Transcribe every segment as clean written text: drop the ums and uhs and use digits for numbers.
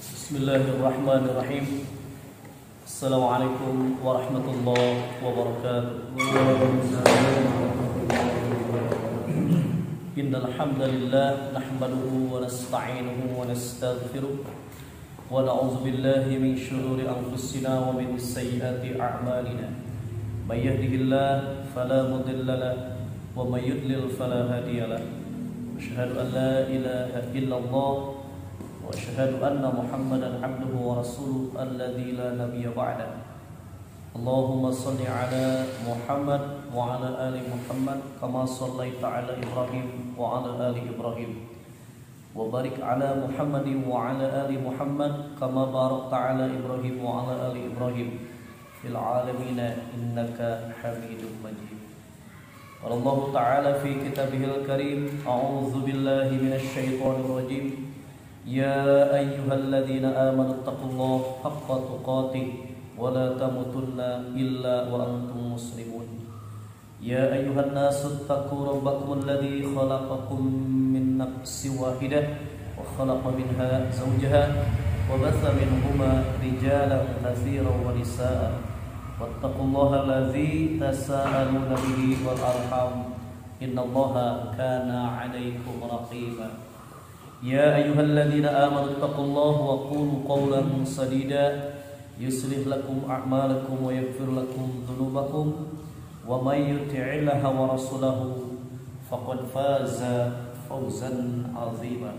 Bismillahirrahmanirrahim. Assalamualaikum warahmatullahi wabarakatuh. Innal hamdalillah nahmaduhu wa nasta'inuhu wa nastaghfiruh wa na'udzu billahi min shururi anfusina wa min sayyiati a'malina. May yahdihillahu fala mudilla lahu wa may yudlil fala hadiya lahu. Asyhadu an la ilaha illallah wa asyhadu anna Muhammadan abduhu wa rasuluhu alladzi la nabiyya ba'da. Allahumma shalli ala Muhammad wa ala ali Muhammad kama shallaita ala Ibrahim wa ala ali Ibrahim wa barik ala Muhammadin wa ala ali Muhammad kama barakta ala Ibrahim wa ala ali Ibrahim fil alamin innaka Hamidum Majid. Qala Allah ta'ala fi kitabihil karim, a'udzu billahi minasy syaithanir rajim. Ya ayyuhalladzina amanu taqullaha haqqa tuqatih wa la tamutunna illa wa antum muslimun. Ya ayyuhan nasu taqu rabbakum alladzi khalaqakum min nafsin wahidah wa khalaqa minha zawjaha wa batha minhuma rijalan katsiran wa nisaa'a wattaqullaha alladzi tasaaluna bihi wal arham innallaha kana 'alaykum raqiba. Ya ayyuhalladzina amanu taqullaha wa qulu qawlan sadida yuslih lakum a'malakum wa yaghfir lakum dhunubakum wa may yuti'illaha wa rasulahu faqad faza fawzan 'azima.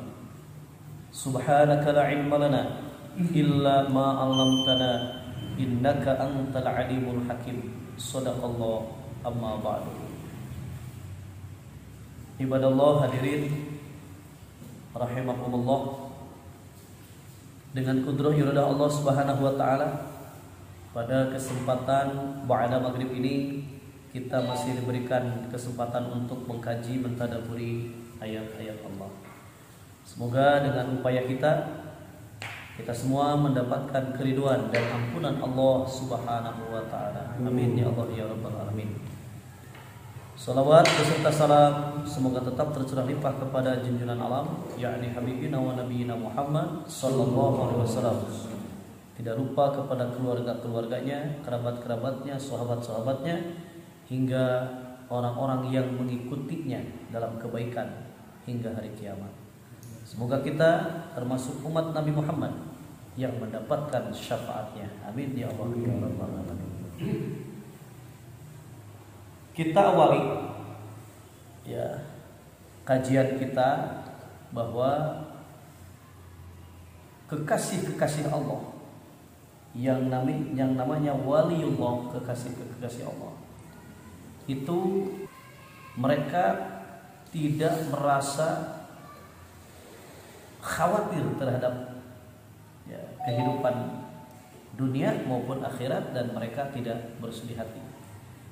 Subhanaka la 'ilma lana illa ma 'allamtana innaka antal alimul hakim. Shadaqallah. Amma ba'du. Ibadallah hadirin rahimakumullah. Dengan kudrah iradah Allah Subhanahu wa taala, pada kesempatan ba'da maghrib ini kita masih diberikan kesempatan untuk mengkaji mentadabburi ayat-ayat Allah. Semoga dengan upaya kita semua mendapatkan keriduan dan ampunan Allah Subhanahu wa taala. Amin ya Allah ya rabbal alamin. Salawat beserta salam semoga tetap tercurah limpah kepada junjungan alam, yakni habibina wa nabiyina Muhammad sallallahu alaihi wasallam. Tidak lupa kepada keluarga-keluarganya, kerabat-kerabatnya, sahabat-sahabatnya, hingga orang-orang yang mengikutinya dalam kebaikan hingga hari kiamat. Semoga kita termasuk umat Nabi Muhammad yang mendapatkan syafaatnya. Amin ya Allah ya rabbal alamin. Kita awali kajian kita bahwa kekasih-kekasih Allah yang namanya waliullah, kekasih Allah, itu mereka tidak merasa khawatir terhadap kehidupan dunia maupun akhirat, dan mereka tidak bersedih hati.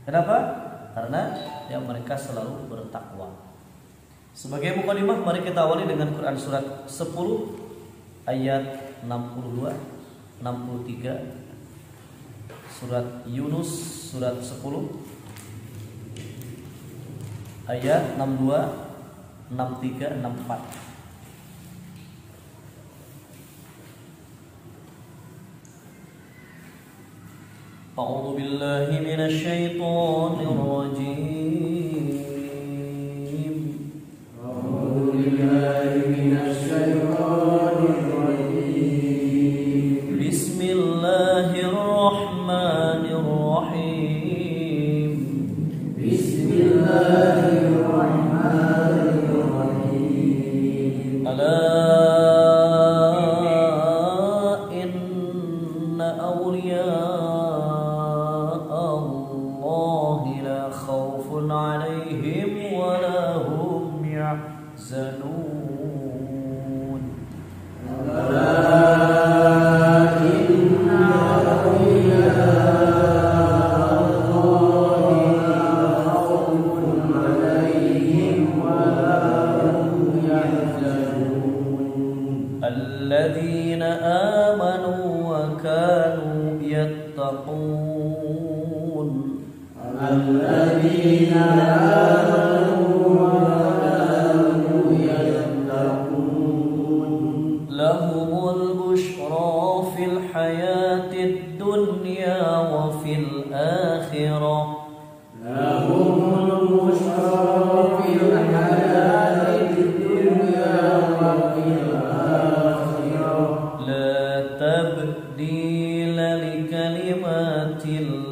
Kenapa? Karena mereka selalu bertakwa. Sebagai mukadimah, mari kita awali dengan Quran surat 10 ayat 62, 63. Surat Yunus surat 10 ayat 62, 63, 64. A'udzu billahi minasy syaithanir rajim. A'udzu billahi minasy syaithanir rajim. Bismillahirrahmanirrahim. Bismillahirrahmanirrahim. Ala inna awliya عليهم ولا هم يحزنون. ألا إن أولياء الله لا خوف عليهم ولا هم يحزنون. الذين آمنوا وكانوا يتقون. الذين آمنوا وكانوا يتقون. lahumul busyra fil hayatid dunya wa fil akhirah. Lahumul busyra fil hayatid dunya wa fil akhirah. La tabdila li kalimatillah.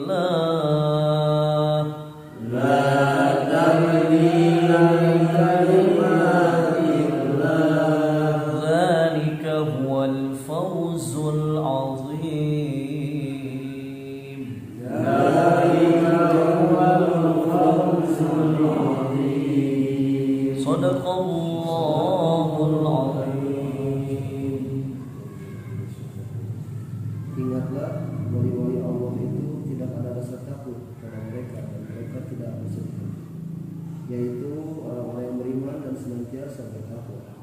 Ingatlah, wali-wali Allah itu tidak ada rasa takut pada mereka dan mereka tidak bersedih, yaitu orang-orang yang beriman dan senantiasa bertakwa.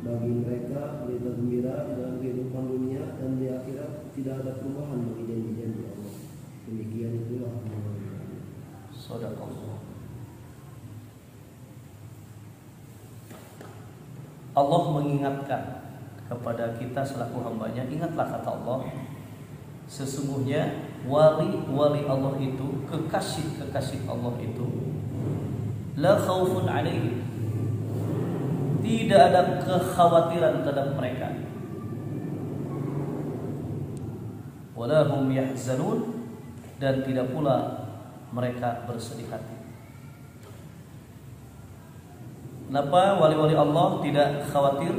Bagi mereka berita gembira di dalam kehidupan dunia dan di akhirat tidak ada perubahan bagi janji-janji Allah. Demikian itulah Sadaqallah. Allah mengingatkan kepada kita selaku hambanya, ingatlah kata Allah, sesungguhnya wali-wali Allah itu, kekasih-kekasih Allah itu, la khaufun alaihim, tidak ada kekhawatiran terhadap mereka, wala hum yahzanun, dan tidak pula mereka bersedih hati. Kenapa wali-wali Allah tidak khawatir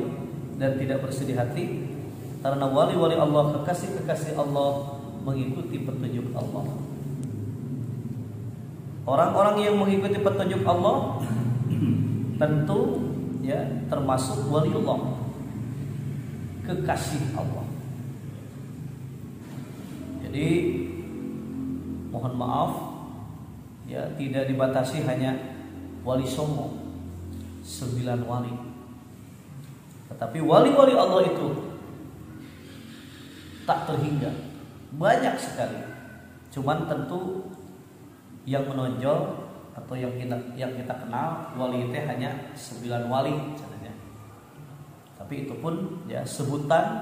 dan tidak bersedih hati? Karena wali-wali Allah, kekasih-kekasih Allah, mengikuti petunjuk Allah. Orang-orang yang mengikuti petunjuk Allah tentu ya termasuk waliullah, kekasih Allah. Jadi mohon maaf ya, tidak dibatasi hanya wali songo 9 wali, tetapi wali-wali Allah itu tak terhingga, banyak sekali. Cuman tentu yang menonjol atau yang kita kenal wali itu hanya 9 wali caranya. Tapi itu pun ya sebutan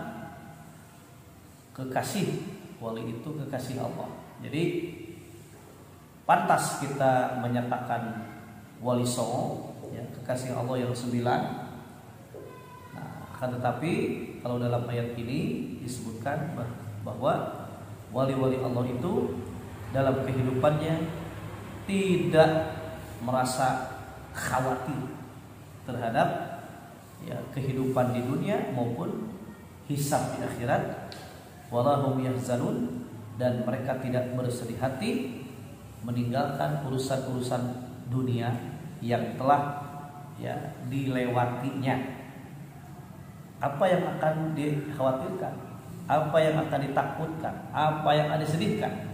kekasih, wali itu kekasih Allah. Jadi pantas kita menyatakan wali songo ya, kekasih Allah yang 9. Nah, akan tetapi kalau dalam ayat ini disebutkan bahwa wali-wali Allah itu dalam kehidupannya tidak merasa khawatir terhadap ya kehidupan di dunia maupun hisab di akhirat, walahum yahzanun, dan mereka tidak bersedih hati meninggalkan urusan-urusan dunia yang telah ya dilewatinya. Apa yang akan dikhawatirkan, apa yang akan ditakutkan, apa yang akan disedihkan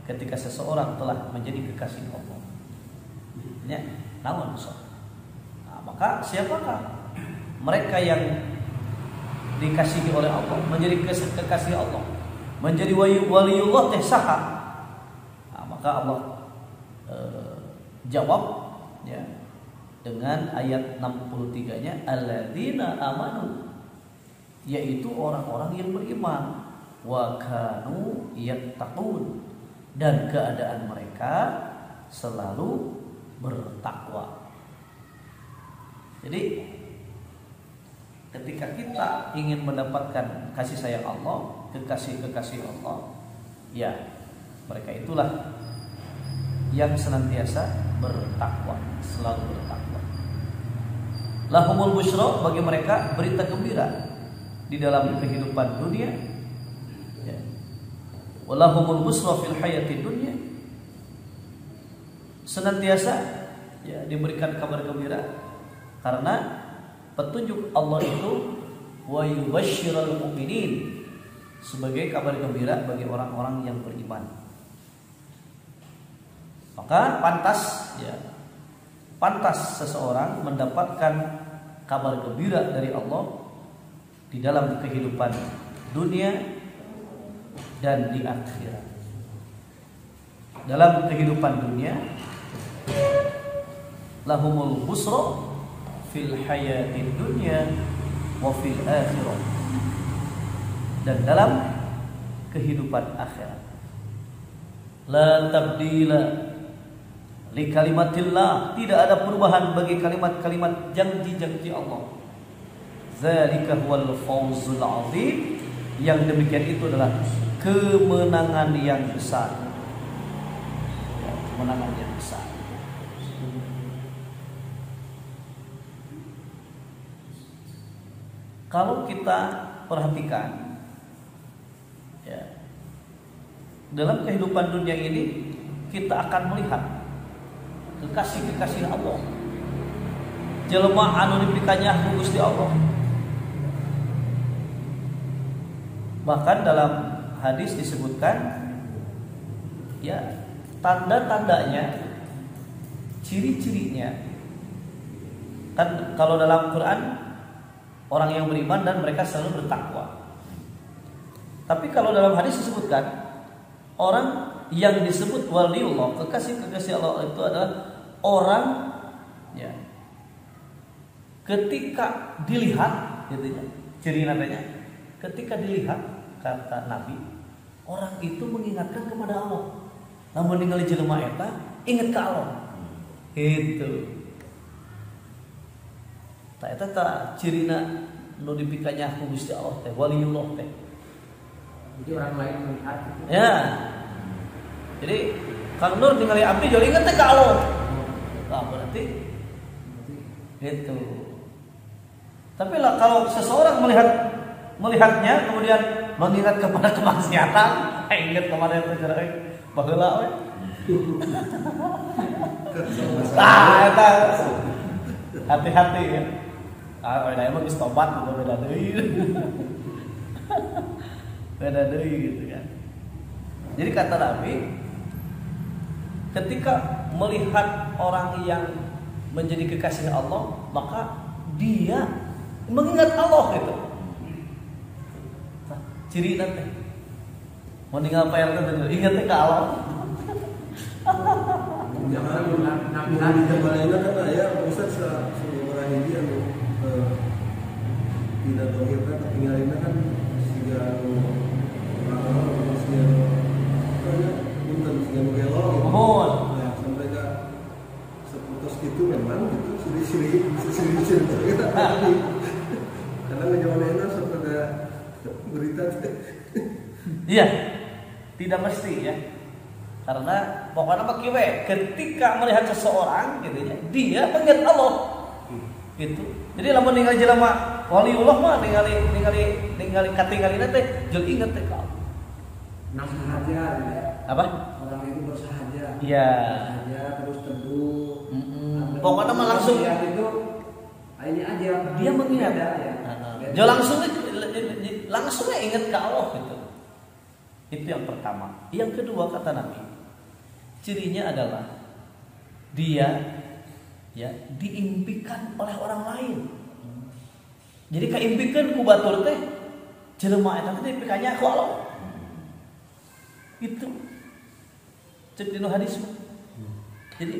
ketika seseorang telah menjadi kekasih Allah. Ya, namun nah, maka siapakah mereka yang dikasihi oleh Allah, menjadi kekasih Allah, menjadi waliullah teh saha? Nah, maka Allah jawab ya dengan ayat 63-nya, alladzina amanu, yaitu orang-orang yang beriman, wa kanu yattaqun, dan keadaan mereka selalu bertakwa. Jadi ketika kita ingin mendapatkan kasih sayang Allah, kekasih-kekasih Allah, ya mereka itulah yang senantiasa bertakwa, selalu bertakwa. Lahumul busyra, bagi mereka berita gembira di dalam kehidupan dunia, ya. Walahumul busyra fil hayatid dunya, senantiasa ya diberikan kabar gembira karena petunjuk Allah itu wa yubashsyiral mu'minin, sebagai kabar gembira bagi orang-orang yang beriman. Maka pantas seseorang mendapatkan kabar gembira dari Allah di dalam kehidupan dunia dan di akhirat. Dalam kehidupan dunia, lahumul busra fil hayatid dunya wa fil akhirah, dan dalam kehidupan akhirat. La tabdila li kalimatillah, tidak ada perubahan bagi kalimat-kalimat janji-janji Allah. Zalika huwal fawzul azim, yang demikian itu adalah kemenangan yang besar. Ya, kemenangan yang besar. Kalau kita perhatikan, ya, dalam kehidupan dunia ini kita akan melihat kekasih-kekasih Allah, jelema anu dipikanya ku Gusti Allah. Bahkan dalam hadis disebutkan, ya, tanda-tandanya, ciri-cirinya. Kan kalau dalam Quran, orang yang beriman dan mereka selalu bertakwa. Tapi kalau dalam hadis disebutkan, orang yang disebut waliullah, kekasih-kekasih Allah itu adalah orang, ya, ketika dilihat, gitu ya, ciri namanya, ketika dilihat, kata Nabi, orang itu mengingatkan kepada Allah. Namun ningali jelema eta ingat ke Allah. Itu. Ta eta ta cirina nu dipikanya ku Gusti Allah teh waliullah teh. Jadi orang lain melihat. Ya. Jadi Kang Nur ningali abdi jadi ingat teh ke Allah. Nah, berarti itu. Tapi lah kalau seseorang melihatnya kemudian mengingat kepada kemaksiatan, ingat kemarin terjerai baheula we. Eta hati-hati ya. Ada emang geus tobat beda deui. Beda deui gitu kan. Jadi kata Nabi, ketika melihat orang yang menjadi kekasih Allah, maka dia mengingat Allah gitu. Ciri nanti mau tinggal PR kan ingat ke Allah. Jangan nabi jabalnya kan aya Ustaz seorang India tidak dohirna ketinggalannya kan siga orang siga punten siga gelo gitu. Nah, sampai ke seputus gitu memang gitu ciri-ciri kita. Karena ngejawabnya sampai berita. Iya, tidak mesti ya. Karena pokoknya apa kiwe, ketika melihat seseorang gitu ya, dia mengingat Allah. Gitu. Jadi lamun ningali jelema waliullah mah ningali katingalina teh jeung inget teh ka Allah. Bersahaja. Apa? Orang itu bersahaja. Iya. Bersahaja terus teduh. Pokoknya mah langsung ya itu ini aja dia mengingat. Dia langsung ingat ke Allah gitu. Itu yang pertama. Yang kedua kata Nabi, cirinya adalah dia ya diimpikan oleh orang lain. Jadi kaimpikan ku batur teh jelema eta teh diimpikannya ku Allah. Itu cek dinu hadis. Jadi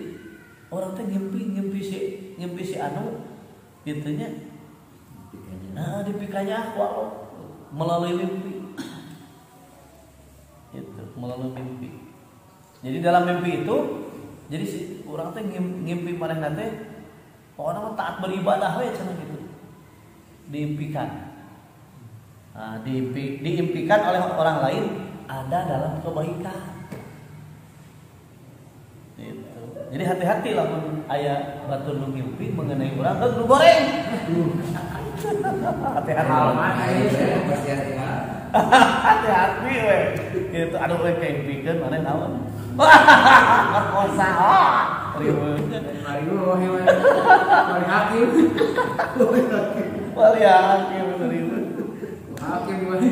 orang teh ngimpi si anu gitunya. Nah, dipikannya ku Allah melalui mimpi. Itu melalui mimpi. Jadi dalam mimpi itu, jadi si orang teh ngimpi manehna teh pokona taat beribadah we cenah gitu. Diimpikan. Nah, diimpikan oleh orang lain ada dalam kebaikan. Gitu. Jadi hati-hati lah aya batur nu ngimpi mengenai orang nu goreng. Hati-hati. Hati-hati we. Gitu aduh we kempikeun maneh naon. Kosa. Riweuh. Wali hakim. Wali hakim riweuh. Hakim gimana?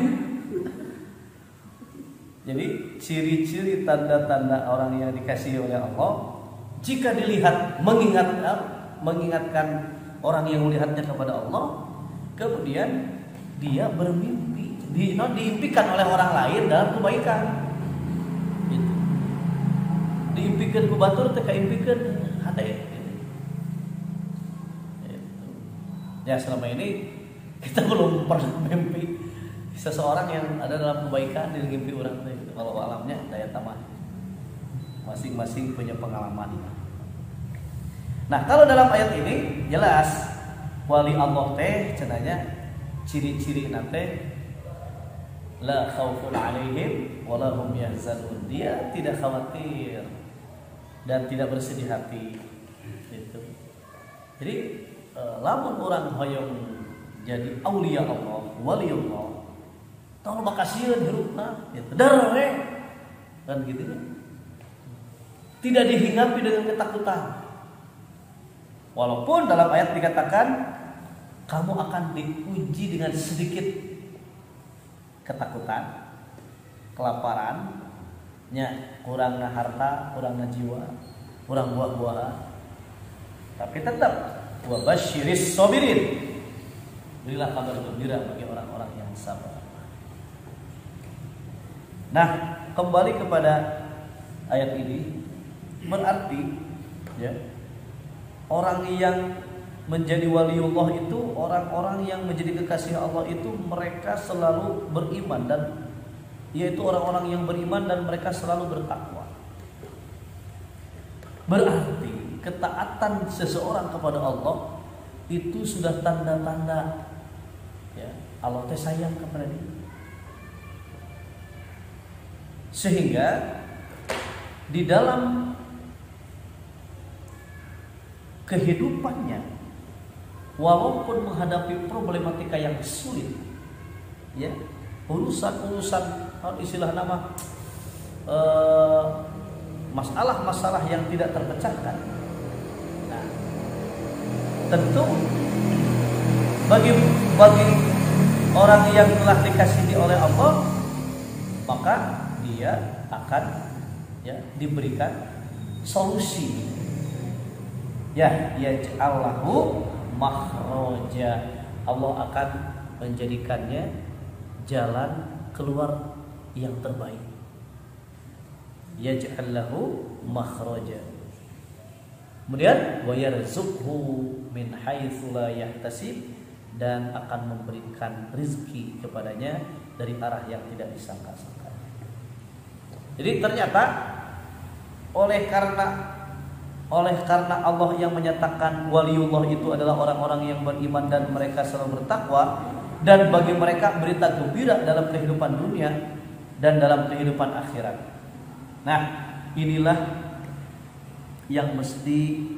Jadi ciri-ciri tanda-tanda orang yang dikasihi oleh Allah, jika dilihat mengingatkan orang yang melihatnya kepada Allah, kemudian dia bermimpi, diimpikan oleh orang lain dalam kebaikan. Gitu. Diimpikan ku batur teh kaimpikeun hade. Gitu. Ya selama ini Kita belum pernah mimpi seseorang yang ada dalam kebaikan di mimpi orang itu. Kalau alamnya daya tambah. Masing-masing punya pengalaman. Nah, kalau dalam ayat ini jelas wali Allah teh cenanya ciri-ciri nate la khaufun alaihim wa la hum yahzanun. Dia tidak khawatir dan tidak bersedih hati. Gitu. Jadi lamun orang hoyong jadi aulia Allah, wali Allah, tong makasieun hirupna, gitu. Darre kan gitu ya. Tidak dihinggapi dengan ketakutan. Walaupun dalam ayat dikatakan kamu akan diuji dengan sedikit ketakutan, kelaparan, kurangnya harta, kurangnya jiwa, kurang buah-buahan. Tapi tetap wa basyiris sabirin. Berilah kabar gembira bagi orang-orang yang sabar. Nah, kembali kepada ayat ini berarti ya, orang yang menjadi waliullah itu, orang-orang yang menjadi kekasih Allah itu mereka selalu beriman, dan yaitu orang-orang yang beriman dan mereka selalu bertakwa. Berarti ketaatan seseorang kepada Allah itu sudah tanda-tanda ya, Allah teh sayang kepada dia. Sehingga di dalam kehidupannya, walaupun menghadapi problematika yang sulit, ya, urusan-urusan istilah nama masalah-masalah yang tidak terpecahkan. Nah, tentu bagi orang yang telah dikasihi oleh Allah, maka dia akan ya diberikan solusi. Ya, yaj'allahu makhraja. Allah akan menjadikannya jalan keluar yang terbaik. Yaj'allahu makhraja. Kemudian wa yarzuqhu min haitsu la yahtasib, dan akan memberikan rezeki kepadanya dari arah yang tidak disangka-sangka. Jadi ternyata oleh karena Allah yang menyatakan waliullah itu adalah orang-orang yang beriman dan mereka selalu bertakwa, dan bagi mereka berita gembira dalam kehidupan dunia dan dalam kehidupan akhirat. Nah, inilah yang mesti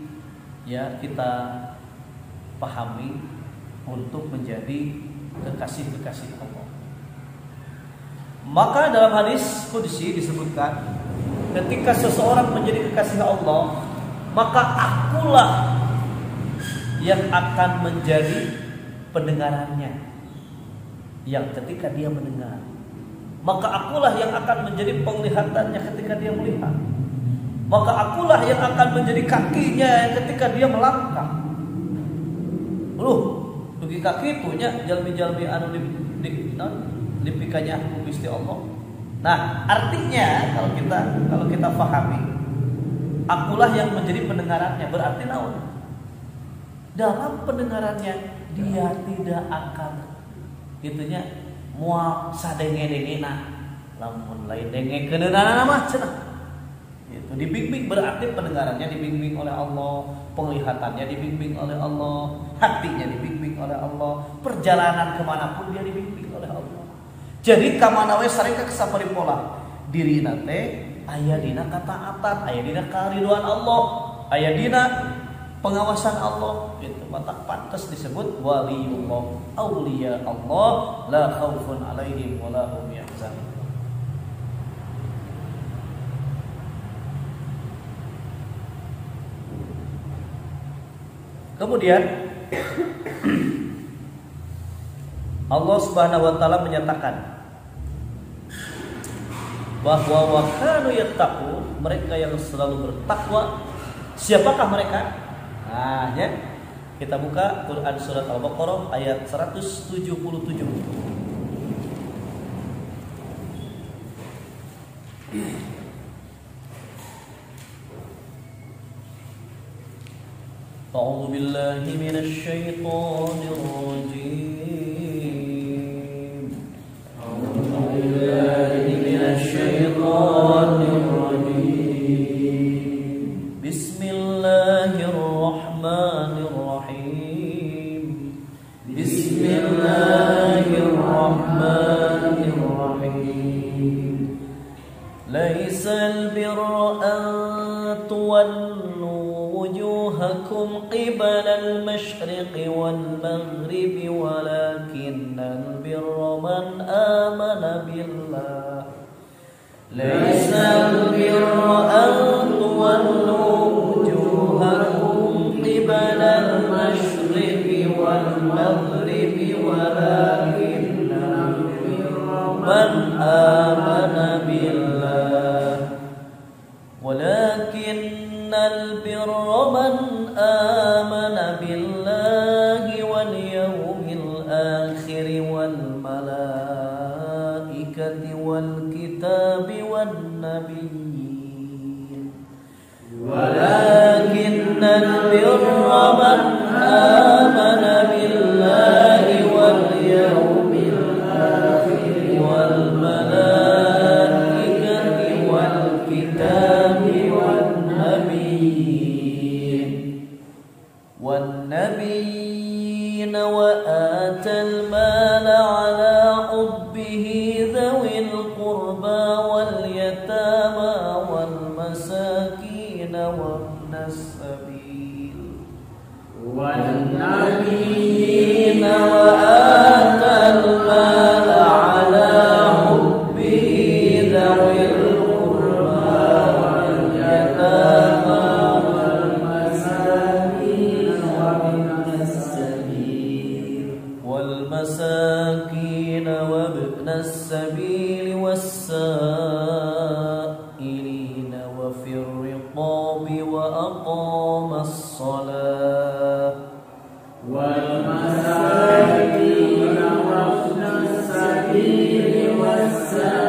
ya kita pahami untuk menjadi kekasih-kekasih Allah. Maka dalam hadis qudsi disebutkan, ketika seseorang menjadi kekasih Allah, maka akulah yang akan menjadi pendengarannya. Yang ketika dia mendengar, maka akulah yang akan menjadi penglihatannya ketika dia melihat. Maka akulah yang akan menjadi kakinya ketika dia melangkah. Dugi kaki itunya jalmi-jalmi anu dipikanya aku Gusti Allah. Nah, artinya kalau kita pahami, akulah yang menjadi pendengarannya, berarti naon? Dalam pendengarannya dia tidak akan itunya moal sadenge-dengena, lamun lain dengekeunana mah cenah. Itu dibimbing, berarti pendengarannya dibimbing oleh Allah, penglihatannya dibimbing oleh Allah, hatinya dibimbing oleh Allah, perjalanan kemanapun dia dibimbing oleh Allah. Jadi kamana we sareng kasaparipola diri nate aya dina kataatan, aya dina karidhoan Allah, aya dina pengawasan Allah. Itu mata pantas disebut waliullah, auliya Allah, la khaufun alaihim wa la hum yahzanun. Kemudian Allah Subhanahu wa taala menyatakan bahwa wa kanu yattaqun, mereka yang selalu bertakwa. Siapakah mereka? Nah, ya. Kita buka Quran surat Al-Baqarah ayat 177. A'udzu billahi minasy syaithanir rajim. ليس البر أن تولوا وجوهكم قبل المشرق والمغرب ولكن البر من آمن بالله ليس البر أن تولوا وجوهكم قبل المشرق والمغرب ولكن البر من آمن بالله ولكن البر من آمن بالله واليوم الآخر والملائكة والكتاب والنبيين ولكن البر من آمن بالله واليوم الآخر والملائكة والكتاب والنبيين وآتى المال على حبه ذوي القربى واليتامى والمساكين وابن السبيل والنبيين وآتى المال على حبه ذوي القربى واليتامى والمساكين وابن السبيل والسائلين وفي الرقاب وأقام الصلاة والمساكين وابن السبيل والسائلين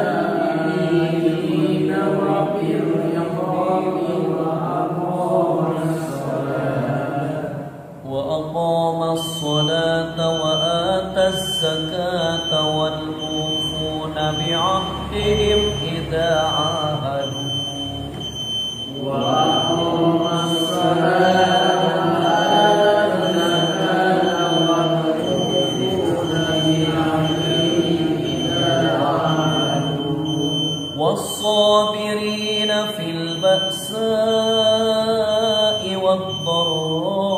وفي الرقاب وأقام الصلاة وآتى الزكاة والموفون بعهدهم إذا عاهدوا وأقام الصلاة وآتى الزكاة والموفون بعهدهم إذا عاهدوا والصابرين في البأساء والضراء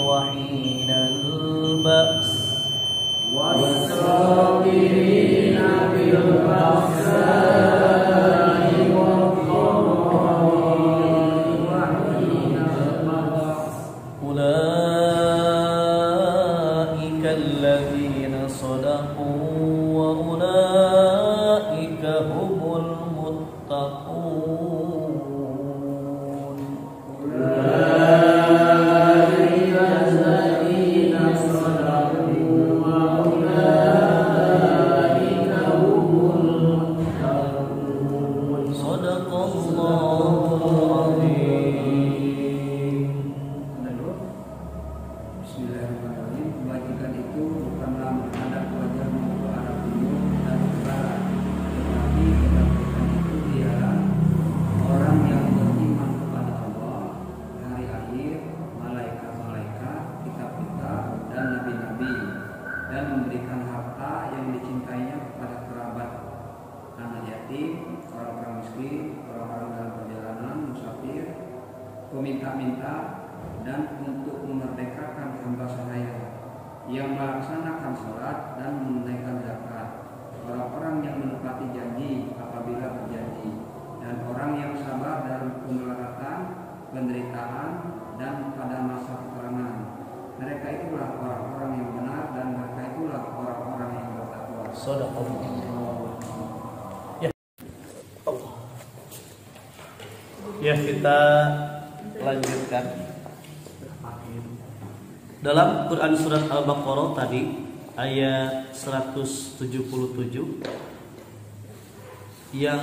وحين البأس والصابرين في البأساء والضراء وحين البأس أولئك الذين صدقوا وأولئك هم المتقون meminta-minta dan untuk memerdekakan hamba sahaya yang melaksanakan sholat dan menunaikan zakat, orang-orang yang menepati janji apabila berjanji, dan orang yang sabar dalam kemelaratan, penderitaan, dan pada masa peperangan. Mereka itulah orang-orang yang benar dan mereka itulah orang-orang yang bertakwa. Ya, kita lanjutkan. Dalam Quran surat Al-Baqarah tadi ayat 177 yang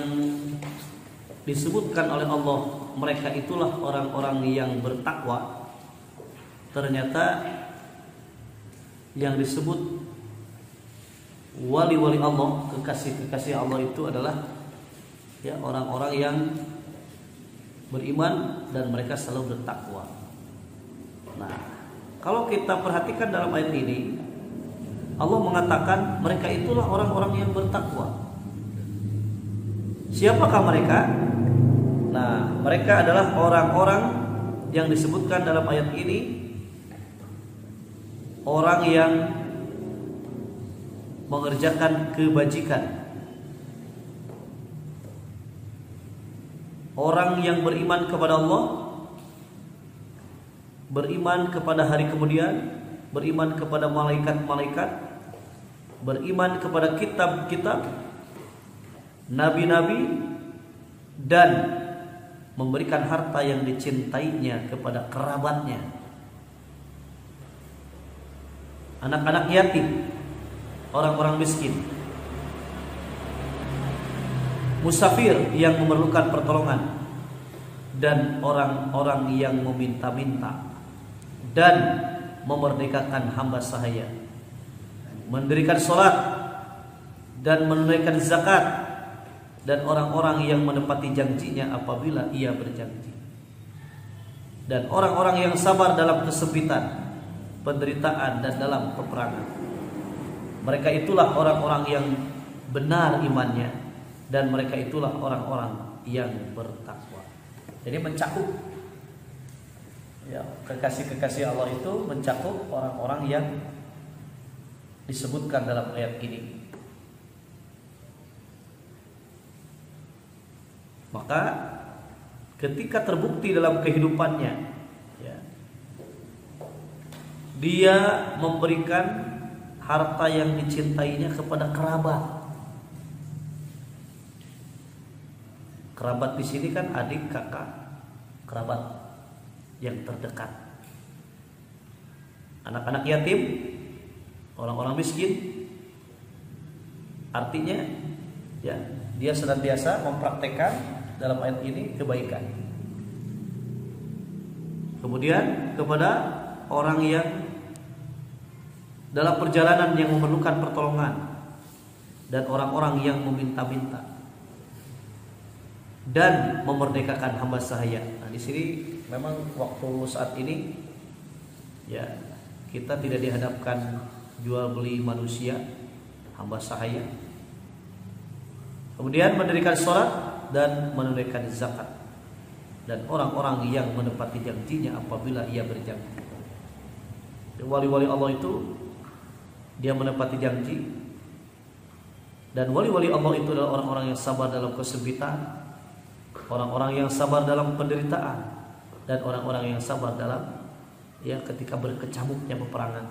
disebutkan oleh Allah, mereka itulah orang-orang yang bertakwa. Ternyata yang disebut wali-wali Allah, kekasih-kekasih Allah itu adalah ya orang-orang yang beriman dan mereka selalu bertakwa. Nah, kalau kita perhatikan dalam ayat ini, Allah mengatakan mereka itulah orang-orang yang bertakwa. Siapakah mereka? Nah, mereka adalah orang-orang yang disebutkan dalam ayat ini, orang yang mengerjakan kebajikan, orang yang beriman kepada Allah, beriman kepada hari kemudian, beriman kepada malaikat-malaikat, beriman kepada kitab-kitab, nabi-nabi, dan memberikan harta yang dicintainya kepada kerabatnya, anak-anak yatim, orang-orang miskin, musafir yang memerlukan pertolongan, dan orang-orang yang meminta-minta, dan memerdekakan hamba sahaya, mendirikan sholat dan menunaikan zakat, dan orang-orang yang menepati janjinya apabila ia berjanji, dan orang-orang yang sabar dalam kesempitan, penderitaan, dan dalam peperangan. Mereka itulah orang-orang yang benar imannya, dan mereka itulah orang-orang yang bertakwa. Jadi mencakup, ya, kekasih-kekasih Allah itu mencakup orang-orang yang disebutkan dalam ayat ini. Maka ketika terbukti dalam kehidupannya, ya, dia memberikan harta yang dicintainya kepada kerabat. Kerabat di sini kan adik, kakak, kerabat yang terdekat. Anak-anak yatim, orang-orang miskin. Artinya, ya, dia senantiasa mempraktekkan dalam ayat ini kebaikan. Kemudian kepada orang yang dalam perjalanan yang memerlukan pertolongan, dan orang-orang yang meminta-minta, dan memerdekakan hamba sahaya. Nah, di sini memang waktu saat ini, ya, kita tidak dihadapkan jual beli manusia, hamba sahaya. Kemudian mendirikan sholat dan menunaikan zakat, dan orang-orang yang menepati janjinya apabila ia berjanji. Wali-wali Allah itu dia menepati janji, dan wali-wali Allah itu adalah orang-orang yang sabar dalam kesempitan, orang-orang yang sabar dalam penderitaan, dan orang-orang yang sabar dalam, ya, ketika berkecamuknya peperangan.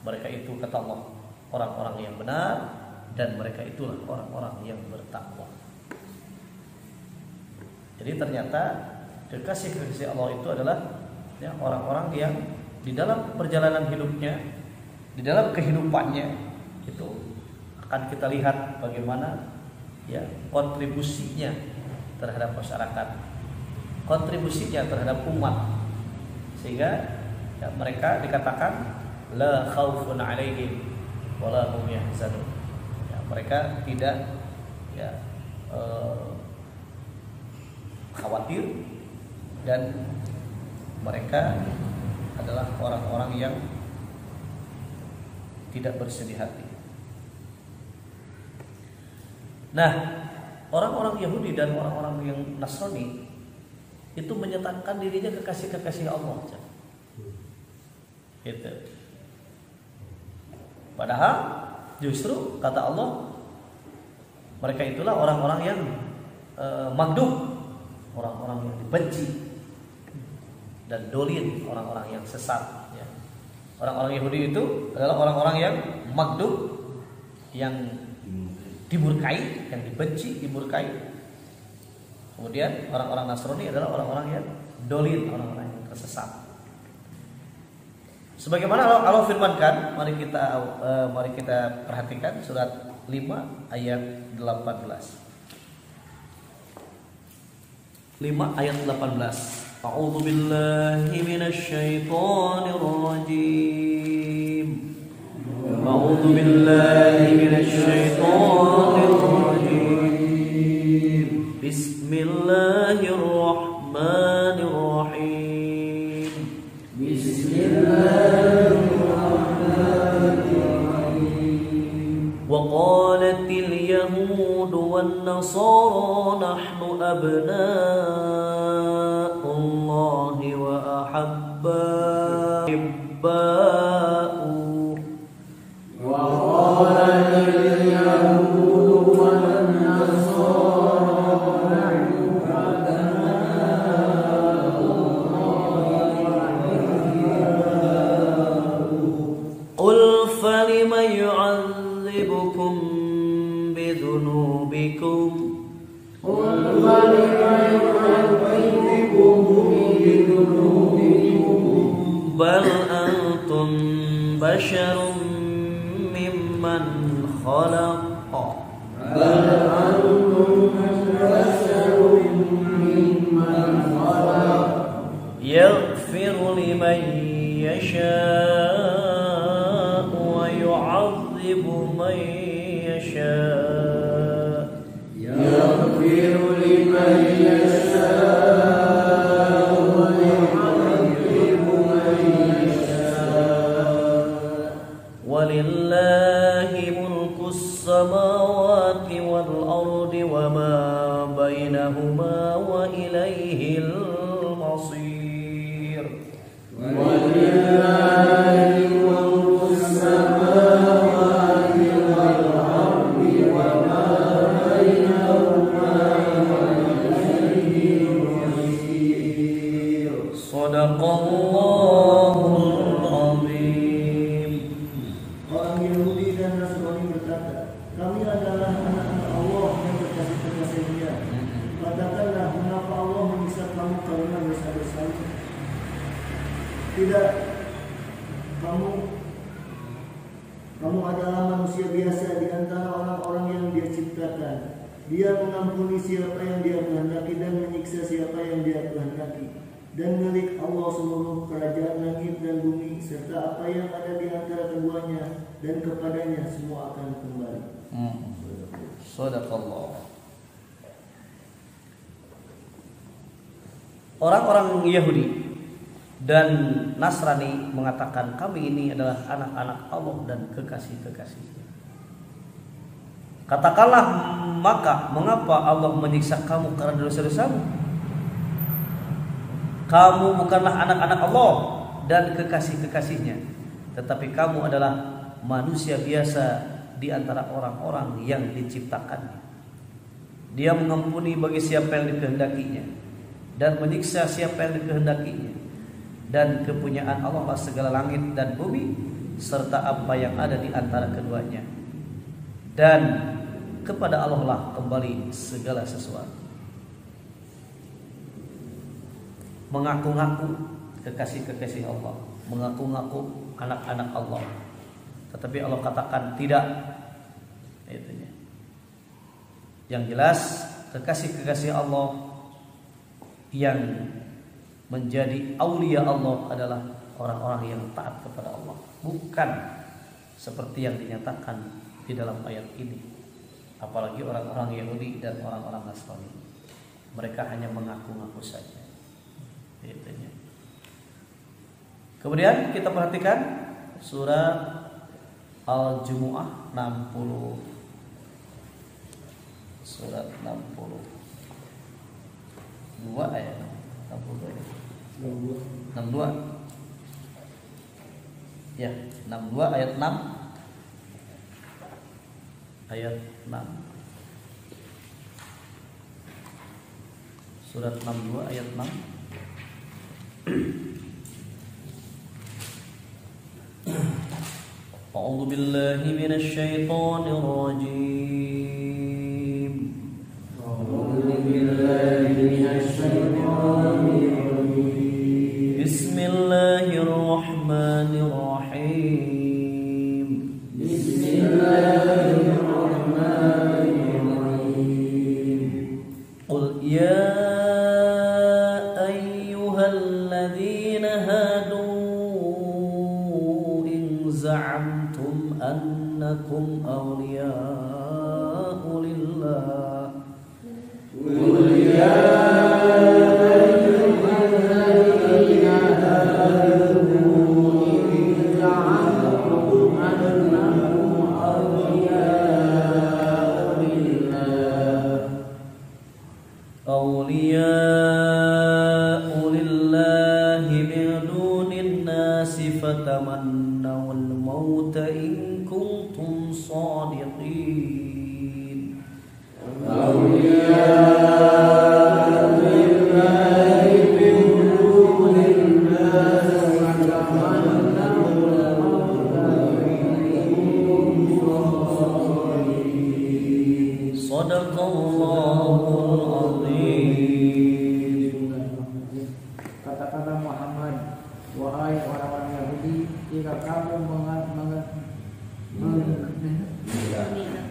Mereka itu, kata Allah, orang-orang yang benar, dan mereka itulah orang-orang yang bertakwa. Jadi ternyata kekasih-kekasih Allah itu adalah, ya, orang-orang yang di dalam perjalanan hidupnya, di dalam kehidupannya itu akan kita lihat bagaimana, ya, kontribusinya terhadap masyarakat, kontribusinya terhadap umat, sehingga, ya, mereka dikatakan la khaufun alaihim wa la hum yahzanun. Ya, mereka tidak, ya, khawatir, dan mereka adalah orang-orang yang tidak bersedih hati. Nah, orang-orang Yahudi dan orang-orang yang Nasrani itu menyatakan dirinya kekasih-kekasih Allah. Gitu. Padahal justru kata Allah, mereka itulah orang-orang yang magduh, orang-orang yang dibenci, dan dolin, orang-orang yang sesat, ya. Orang-orang Yahudi itu adalah orang-orang yang magduh, yang dimurkai, yang dibenci, dimurkai. Kemudian orang-orang Nasrani adalah orang-orang yang dolin, orang-orang yang tersesat. Sebagaimana Allah firmankan, mari kita perhatikan surat 5 ayat 18. 5 ayat 18. A'udzu billahi minasy syaithanir rajim. A'udzu billahi minasy syaithanir rajim. Bismillahirrahmanirrahim. Bismillahirrahmanirrahim. وقالت اليهود والنصارى نحن أبناء الله وأحباؤه وقالت اليهود والنصارى نحن أبناء الله قل فلم يعذبكم بذنوبكم بل أنتم بشر ممن خلق يغفر لمن يشاء ويعذب من يشاء يغفر لمن يشاء ويعذب من يشاء ولله ملك السماوات والأرض وما بينهما وإليه المصير ولله ملك السماوات والأرض وما بينهما وإليه المصير صدق الله العظيم. Orang Yahudi dan Nasrani berkata, kami adalah anak-anak Allah yang berkasih-kasihnya. Katakanlah, mengapa Allah menyiksa kamu karena dosa-dosamu? Tidak, kamu adalah manusia biasa di antara orang-orang yang Dia ciptakan. Dia mengampuni siapa yang Dia kehendaki dan menyiksa siapa yang Dia kehendaki. Dan milik Allah seluruh kerajaan langit dan bumi serta apa yang ada di antara keduanya, dan kepadanya semua akan kembali. Sadaqallah. Orang-orang Yahudi dan Nasrani mengatakan kami ini adalah anak-anak Allah dan kekasih-kekasihnya. Katakanlah, maka mengapa Allah menyiksa kamu karena dosa-dosamu? Kamu bukanlah anak-anak Allah dan kekasih-kekasihnya, tetapi kamu adalah manusia biasa di antara orang-orang yang diciptakannya. Dia mengampuni bagi siapa yang dikehendakinya dan menyiksa siapa yang dikehendakinya. Dan kepunyaan Allah lah segala langit dan bumi serta apa yang ada di antara keduanya. Dan kepada Allah lah kembali segala sesuatu. Mengaku-ngaku kekasih-kekasih Allah, mengaku-ngaku anak-anak Allah, tetapi Allah katakan tidak. Itunya. Yang jelas kekasih-kekasih Allah yang menjadi aulia Allah adalah orang-orang yang taat kepada Allah, bukan seperti yang dinyatakan di dalam ayat ini. Apalagi orang-orang Yahudi dan orang-orang Nasrani, mereka hanya mengaku-ngaku saja. Itunya. Kemudian kita perhatikan surah Al-Jumu'ah 60. Surat 60. 2 ayat 62. 62. Ya, 62 ayat 6. Ayat 6. Surat 62 ayat 6. A'udzu billahi minasy syaithanir rajim. A'udzu billahi minasy syaithanir rajim. Bismillahirrahmanirrahim. Bismillahirrahmanirrahim. Qul ya ayyuhalladzina hadu in za'amtum annakum awliya'u lillah. Qul ya ayyuhalladzina hadu in za'amtum annakum awliya'u muqin. Sadaqallahul azim. Katakanlah Muhammad, wahai orang-orang Yahudi, jika kamu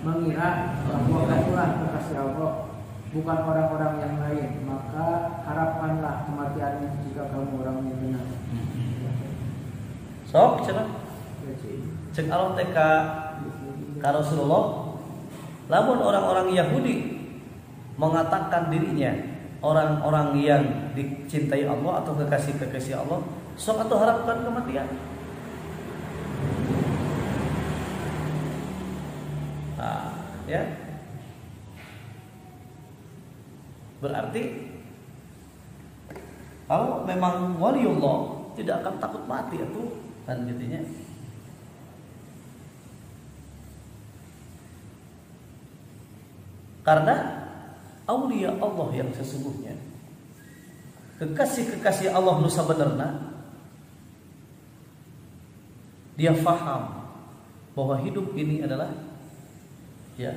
mengira bahwa akulah kekasih Allah, bukan orang-orang yang lain, maka harapkanlah kematian jika kamu orang yang benar. Sok cenah. Cek Allah teh ka Rasulullah, lamun orang-orang Yahudi mengatakan dirinya orang-orang yang dicintai Allah atau kekasih-kekasih Allah, sok atuh harapkan kematian. Nah, ya. Berarti kalau memang waliullah tidak akan takut mati itu kan jadinya. Karena aulia Allah yang sesungguhnya, kekasih-kekasih Allah nu sabenerna, dia faham bahwa hidup ini adalah ya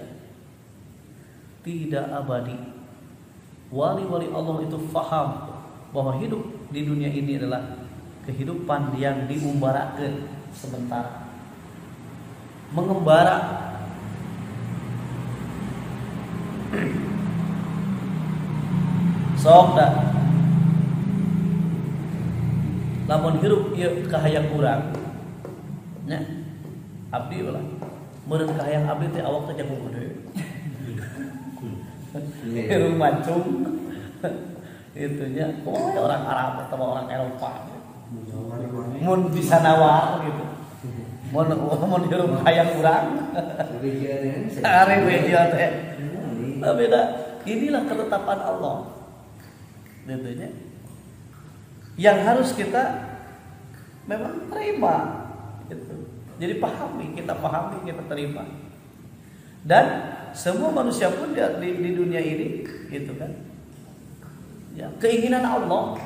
tidak abadi. Wali-wali Allah itu faham bahwa hidup di dunia ini adalah kehidupan yang diumbarakeun sementara, mengembara. Sok dah lamun hirup ieu kahayang urang nya abdi ulah meureun kahayang abdi teh awak teh jago gede hirung mancung itunya orang Arab atau orang Eropa mun bisa nawar gitu mun hirup kahayang urang are beja teh beda. Inilah ketetapan Allah. Tentunya yang harus kita memang terima gitu. Jadi kita pahami, kita terima. Dan semua manusia pun di dunia ini gitu kan. Ya, keinginan Allah.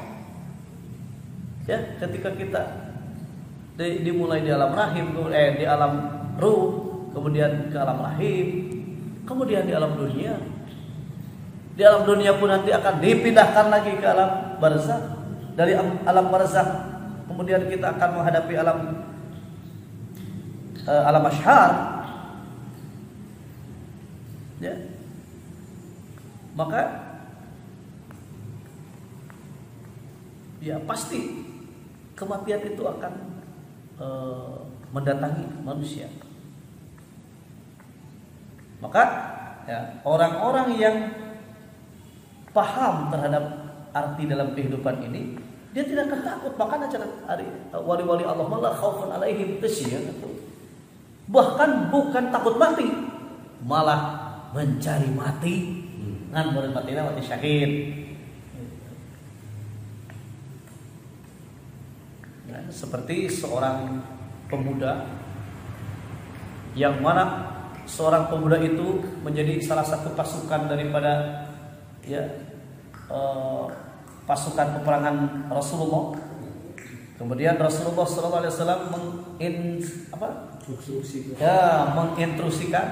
Ya, ketika kita dimulai di alam rahim, di alam ruh, kemudian ke alam rahim, kemudian di alam dunia. Di alam dunia pun nanti akan dipindahkan lagi ke alam barzakh. Dari alam barzakh kemudian kita akan menghadapi alam mahsyar. Ya. Maka ya pasti kematian itu akan mendatangi manusia. Maka ya, orang-orang yang paham terhadap arti dalam kehidupan ini, dia tidak akan takut. Makanya wali-wali Allah malah khaufun alaihim tasya. Bahkan bukan takut mati, malah mencari mati. Ngan meureun matina mati syahid. Nah, seperti seorang pemuda yang mana seorang pemuda itu menjadi salah satu pasukan daripada ya pasukan peperangan Rasulullah. Kemudian Rasulullah SAW menginstruksikan,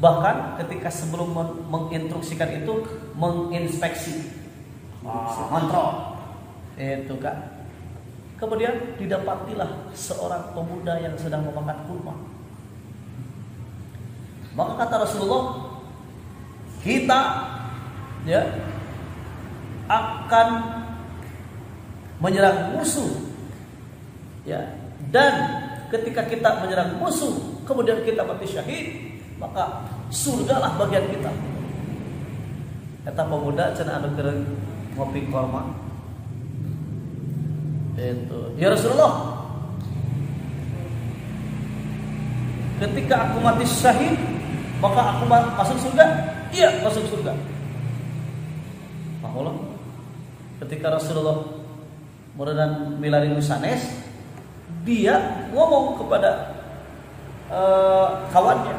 bahkan ketika sebelum menginstruksikan itu menginspeksi, kontrol, itu kan. Kemudian didapatilah seorang pemuda yang sedang memakan kurma. Maka kata Rasulullah, kita ya akan menyerang musuh, ya, dan ketika kita menyerang musuh kemudian kita mati syahid, maka surgalah bagian kita. Kata pemuda cenah anu keur ngopi kurma itu, ya Rasulullah, ketika aku mati syahid maka aku masuk surga? Iya, masuk surga. Mahulah ketika Rasulullah meureun milari sanes, dia ngomong kepada kawannya,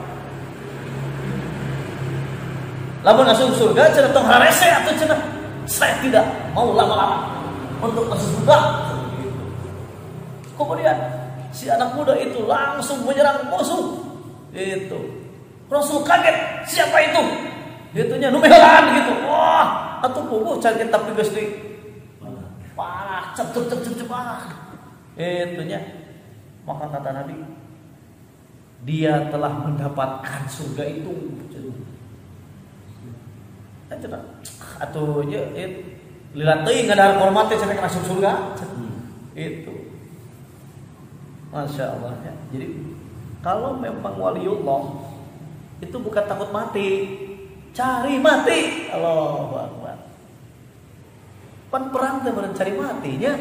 Lamun masuk surga cenah tong harese atuh cenah. Saya tidak mau lama-lama untuk masuk surga. Kemudian si anak muda itu langsung menyerang musuh. Itu Rasul kaget, siapa itu? Itunya numelan gitu. Wah, atuh puguh can tapi geus di parah, cep. Itunya. Maka kata Nabi, dia telah mendapatkan surga itu. Atuh nya lila teuing ngadahar hormat teh cenah masuk surga. Itu. Masya Allah ya. Jadi kalau memang waliullah itu bukan takut mati, cari mati. Allahu Akbar. Pan perang teh bener cari matinya.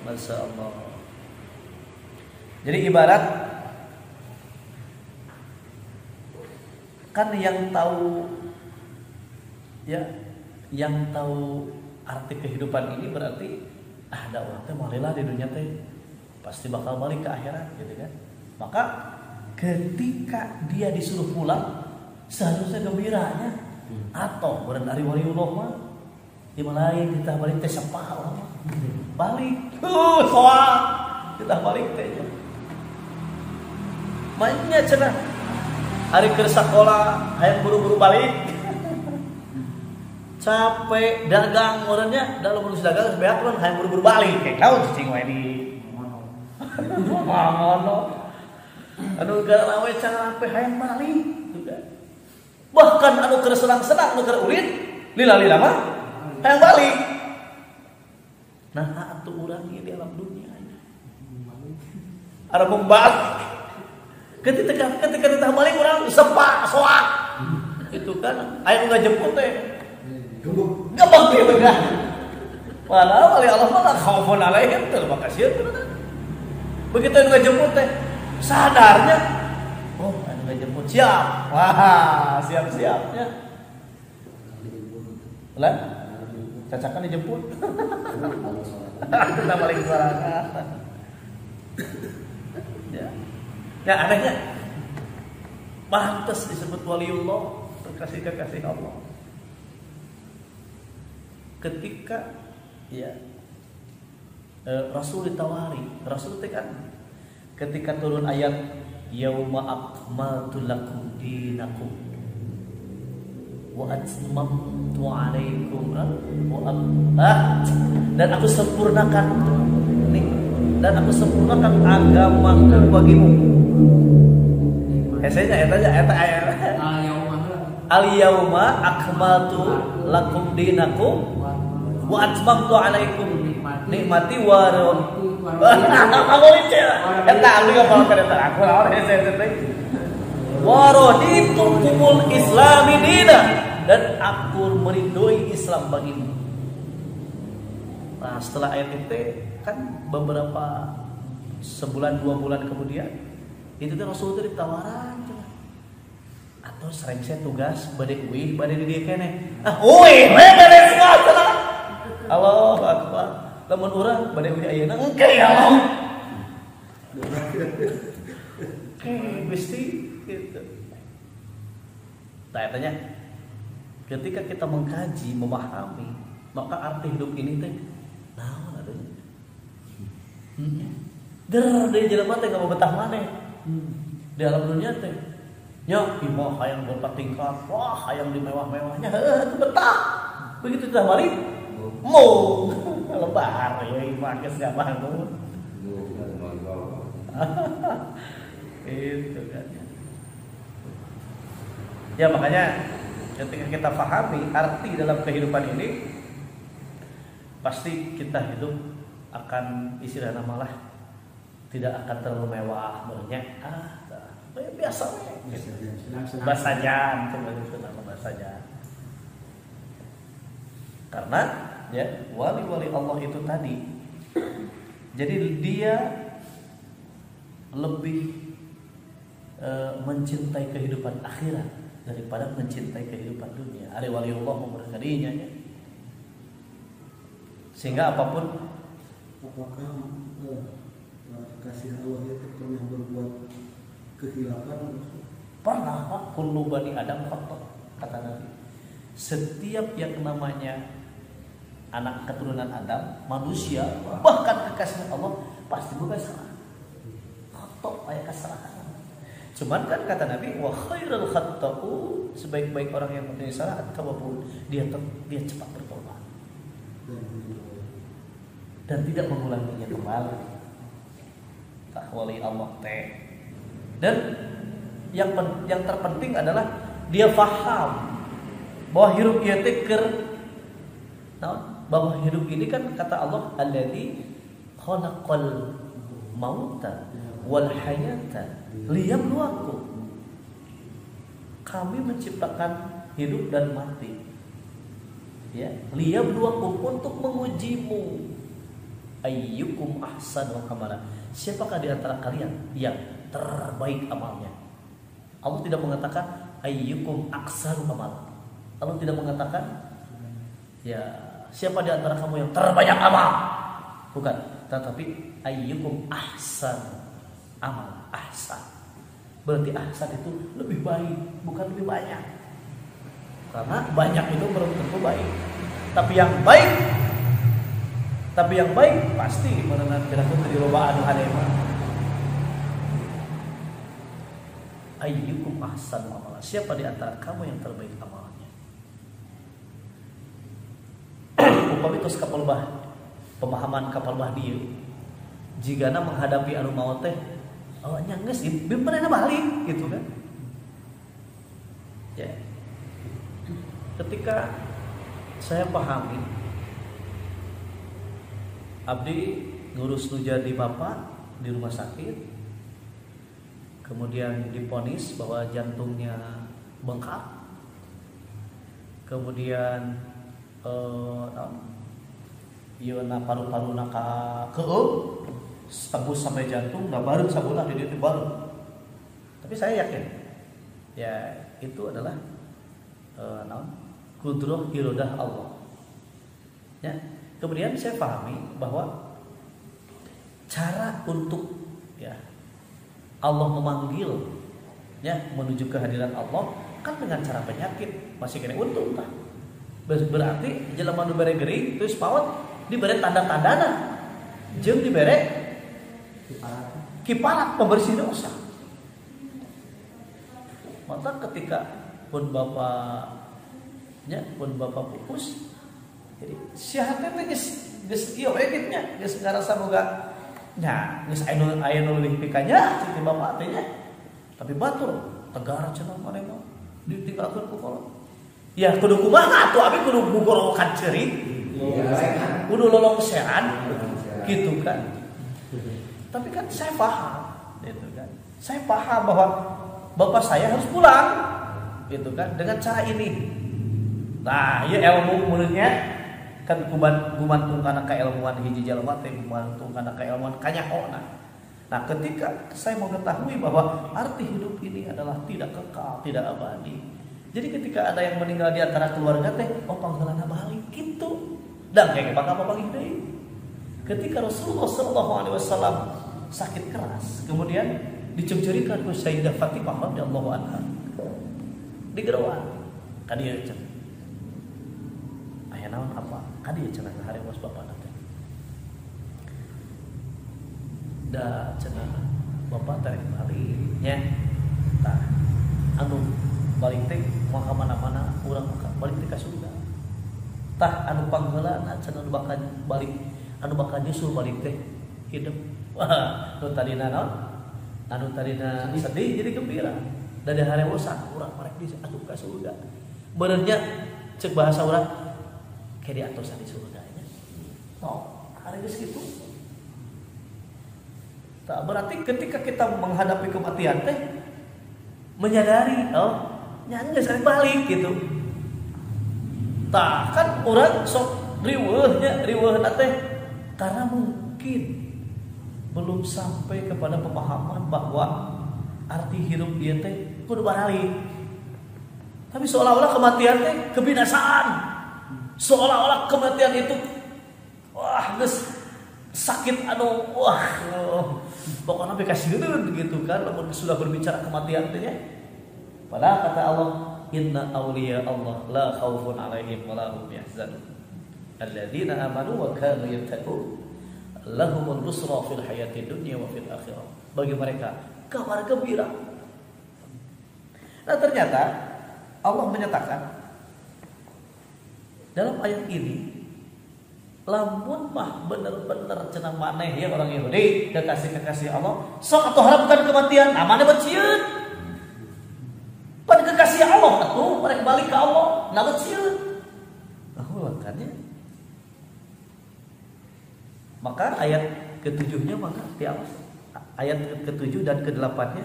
Masya Allah. Jadi ibarat kan yang tahu ya, yang tahu arti kehidupan ini berarti ada orang teh malilah di dunia teh pasti bakal balik ke akhirat gitu kan. Maka ketika dia disuruh pulang seharusnya gembiranya. Atau beran dari waliullah mah di lain kita balik teh sapaha mah balik soal kita balik teh mainnya cenah hari ke sekolah hayang buru-buru balik capek dagang orangnya dalam urus dagang sebeak pun hayang buru-buru balik kayak kau cicing wae di ngono anu gara lawe cara ape hayang balik bahkan anu keur senang-senang anu keur ulit lila-lila mah hayang balik. Nah atuh urang ieu di alam dunia arep balik ketika ditah balik urang sepak soak itu kan aya nu ngajemput teh gebek gitu kan. Wala wali Allah mah khaufun alaihim teu makasih. Begitu anu ngajemput teh sadarnya oh anu ngajemput siap. Wah, siap-siapnya. Lah cacakan dijemput. Kita balik sorangan. Ya. Ya anehnya pantas disebut waliullah, kekasih Allah. Ketika ya Rasul ditawari, Rasul itu kan ketika turun ayat yauma akmaltu lakum dinakum wa atmamtu alaikum dan aku sempurnakan agamaku bagimu. Esenya eta al yauma akmaltu lakum dinakum wa atmamtu alaikum nikmati wa raditu kumul islami dina dan aku meridhoi Islam bagimu. Nah setelah ayat itu kan beberapa sebulan 2 bulan kemudian itu tuh Rasul itu ditawaran atau sering saya tugas bade di dia kene bade semua Allahu Akbar lamun urang bade ayeuna engke ya Allah Gusti gitu. Tanya ketika kita mengkaji memahami maka arti hidup ini teh naon adanya dari jelema teh enggak mau betah maneh di alam dunia teh nya imah hayang bertingkat wah hayang di mewah-mewahnya itu betah begitu kita balik mau lebar ya imah geus gak bangun itu kan ya makanya ketika kita pahami arti dalam kehidupan ini pasti kita hidup akan istilahnya malah tidak akan terlalu mewah banyak biasa basajan itu nama basajan karena ya wali-wali Allah itu tadi jadi dia lebih mencintai kehidupan akhirat daripada mencintai kehidupan dunia. Ada wali Allah memberkatinya ya. Sehingga apapun apakah kasih Allah itu pernah berbuat kehilafan Pernah Pak, kullu bani Adam khata, kata Nabi. Setiap yang namanya anak keturunan Adam, manusia, bahkan kekasih Allah pasti bukan salah. Khata aya kesalahan. Cuman kan kata Nabi, wa khairul khata'u, sebaik-baik orang yang mempunyai salah at-tawwabun, dia cepat bertobat dan tidak mengulanginya kembali. Tak wali Allah teh. Dan yang terpenting adalah dia faham bahwa hidup ieu teh bahwa hidup ini kan kata Allah alladzi khalaqal mauta wal hayata liyabluwakum. Kami menciptakan hidup dan mati. Ya, liyabluwakum, untuk mengujimu. Ayyukum ahsanu amala. Siapakah di antara kalian yang terbaik amalnya? Allah tidak mengatakan ayyukum aksaru amal. Allah tidak mengatakan ya siapa di antara kamu yang terbanyak amal. Bukan, tetapi ayyukum ahsan amal. Ahsan berarti ahsan itu lebih baik, bukan lebih banyak. Karena banyak itu belum tentu baik. Tapi yang baik pasti menurut kira-kira dari lobaan halema. Ayyukum ahsanu amala. Siapa di antara kamu yang terbaik amalnya? Upami tos kapal bah, pemahaman kapal bah dia. Jigana menghadapi anu maut teh, oh nya geus beuneuh balik gitu kan. Ya. Ketika saya pahami abdi ngurus nu jadi bapak di rumah sakit, kemudian diponis bahwa jantungnya bengkak, kemudian ieu-na paru-paruna ka keuk tembus sampai jantung, da bareud sabeula di dieu baru. Tapi saya yakin ya itu adalah kudrah iradah Allah. Ya. Kemudian saya pahami bahwa cara untuk ya Allah memanggil ya menuju kehadiran Allah kan dengan cara penyakit, masih kena untung tah. Berarti jelema nu bere geuring terus paut dibere tanda-tandana jeung dibere kiparat pembersih dosa. Maka ketika pun bapak pupus, jadi sihatnya teh geus ieu we nya geus ngarasa boga nya geus aya nu leuwih pikanya cik bapak teh nya. Tapi batur tegar cenah manehna ditinggalkeun ku kolot. Ya kudu kumaha atuh abi kudu gugorokan ceurik. Kudu lolongsean gitu kan. Tapi kan saya paham gitu kan. Saya paham bahwa bapak saya harus pulang gitu kan dengan cara ini. Nah, ieu ilmu menurutnya kan gumantung kana kailmuan hiji jalma teh gumantung kana kailmuan kanyaona. Nah, ketika saya mengetahui bahwa arti hidup ini adalah tidak kekal, tidak abadi. Jadi ketika ada yang meninggal di antara keluarga teh, oh panggilanna balik gitu. Dan kayak bakal papanggih deui. Ketika Rasulullah sallallahu alaihi wasallam sakit keras, kemudian dicengcerikan ku Sayyidah Fatimah radhiyallahu anha. Digerowan ka dieu cenah. Aya naon apa? Ka dieu cenah harewas bapana teh. Da cenah bapak tarik balik nya. Tah anu balik teh moal ka mana-mana urang balik teh ka surga. Tah anu pangheulana cenah anu bakal balik, anu bakal nyusul balik teh hidup. Wah, nu tadina naon? Anu tadina sedih jadi gembira. Dari harewosan urang marek diasup ka surga. Benernya cek bahasa urang kayak diatosan di surga nya. Oh, hari geus kitu. Tak berarti ketika kita menghadapi kematian teh menyadari oh nya geus balik gitu. Tah kan urang sok riweuhna teh karena mungkin belum sampai kepada pemahaman bahwa arti hidup dia teh kudu balik. Tapi seolah-olah kematian teh kebinasaan. Seolah-olah kematian itu wah geus sakit anu wah pokoknya sampai kasih gitu kan lamun sudah berbicara kematian teh ya. Padahal kata Allah, inna awliya Allah la khaufun alaihim wa la hum yahzanun. Alladzina amanu wa kanu yattaqun. Lahumul busra fil hayati dunya wa fil akhirah. Bagi mereka kabar gembira. Nah, ternyata Allah menyatakan dalam ayat ini, lamun mah bener-bener cenah maneh ya orang Yahudi kekasih-kekasih Allah, sok atuh harapkan kematian, amane becieun. Pan kekasih Allah atuh mereka balik ke Allah, na becieun. Nah, makanya maka ayat ke-7-nya maka diawas. Ayat ke-7 dan ke-8-nya.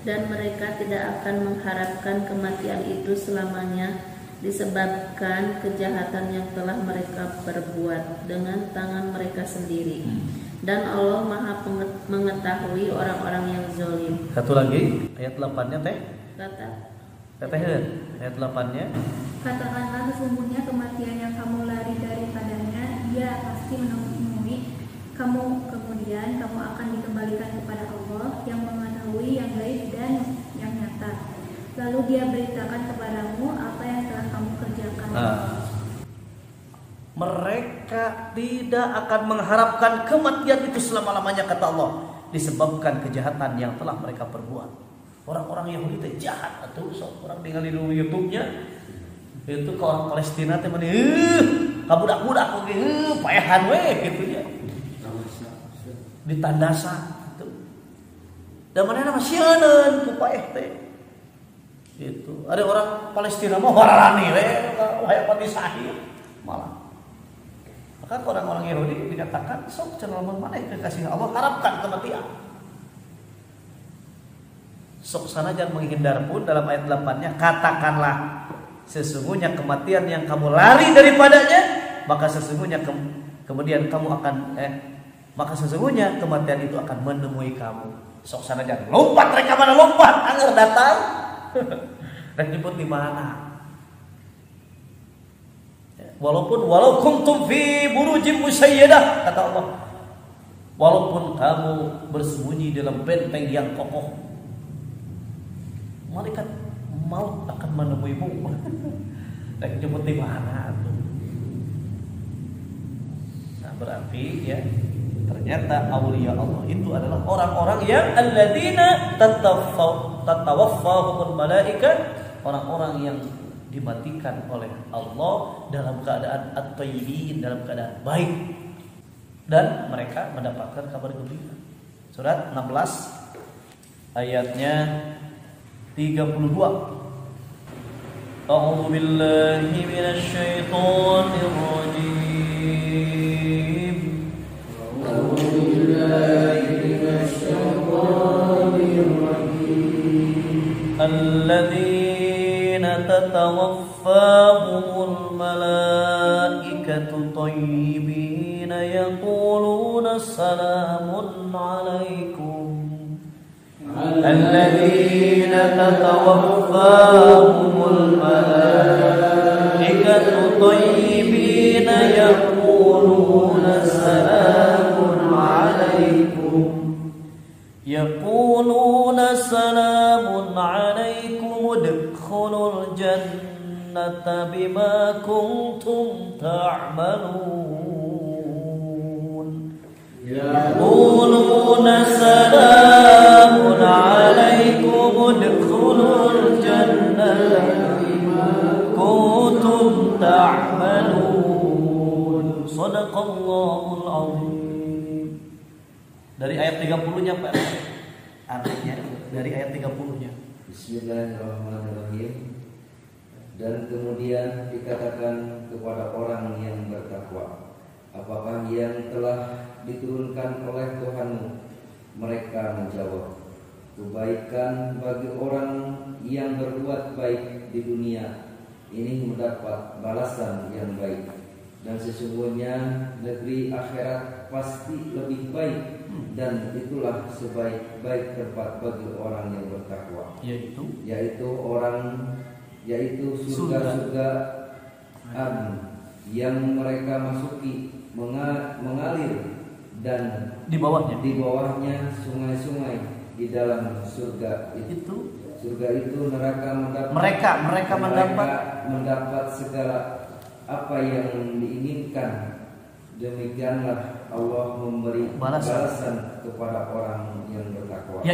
Dan mereka tidak akan mengharapkan kematian itu selamanya disebabkan kejahatan yang telah mereka perbuat dengan tangan mereka sendiri. Dan Allah Maha mengetahui orang-orang yang zalim. Satu lagi ayat 8-nya teh. Ayat 8-nya. Katakanlah sesungguhnya kematian yang kamu lari daripadanya, dia pasti menemui kamu. Kemudian kamu akan dikembalikan kepada Allah yang mengetahui yang gaib dan yang nyata. Lalu dia beritakan kepadamu apa yang telah kamu kerjakan. Mereka tidak akan mengharapkan kematian itu selama-lamanya, kata Allah, disebabkan kejahatan yang telah mereka perbuat. Orang-orang Yahudi itu jahat atuh, sok orang tinggal di YouTube-nya. Itu ke orang Palestina teh meni kabudak-budak oge paehan we gitu ya. Ditandasa gitu. Da manehna mah sieun ku paeh teh. Gitu. Ada orang Palestina mah wararani we hayang pati sahih malah. Maka orang-orang Yahudi dikatakan sok cenah maneh kekasih Allah harapkan kematian. Sok sanajan menghindar pun dalam ayat 8-nya katakanlah sesungguhnya kematian yang kamu lari daripadanya, maka sesungguhnya kemudian kamu akan maka sesungguhnya kematian itu akan menemui kamu. Sok sanajan lompat rek mana lompat anggar datang. Rek nyebut di mana? Walau kuntum fi burujim musayyadah, kata Allah. Walaupun kamu bersembunyi dalam benteng yang kokoh, malaikat maut akan menemuimu. Rek nyebut di mana tuh? Nah, berarti ya ternyata aulia Allah itu adalah orang-orang yang alladzina tatawaffahumul malaikat, orang-orang yang dimatikan oleh Allah dalam keadaan at-tayyibin, dalam keadaan baik, dan mereka mendapatkan kabar gembira. Surat 16 ayatnya 32. A'udzu billahi minasy syaithanir rajim. A'udzu billahi minasy syaithanir rajim. Alladzina tatawaffahumul malaikatu thayyibina yaquluna salamun 'alaikum. الذين تتوفاهم الملائكة طيبين يقولون سلام عليكم ادخلوا الجنة بما كنتم تعملون يقولون سلام عليكم ادخلوا الجنة بما كنتم تعملون. Shadaqallahul azim. Dari ayat 30-nya Pak. Artinya dari ayat 30-nya. Bismillahirrahmanirrahim. Dan kemudian dikatakan kepada orang yang bertakwa, apakah yang telah diturunkan oleh Tuhanmu? Mereka menjawab, kebaikan bagi orang yang berbuat baik di dunia ini mendapat balasan yang baik, dan sesungguhnya negeri akhirat pasti lebih baik, dan itulah sebaik-baik tempat bagi orang yang bertakwa, yaitu surga-surga yang mereka masuki mengalir dan di bawahnya sungai-sungai di dalam surga Itu Surga itu neraka mereka mendapat segala apa yang diinginkan. Demikianlah Allah memberi balasan kepada orang yang bertakwa,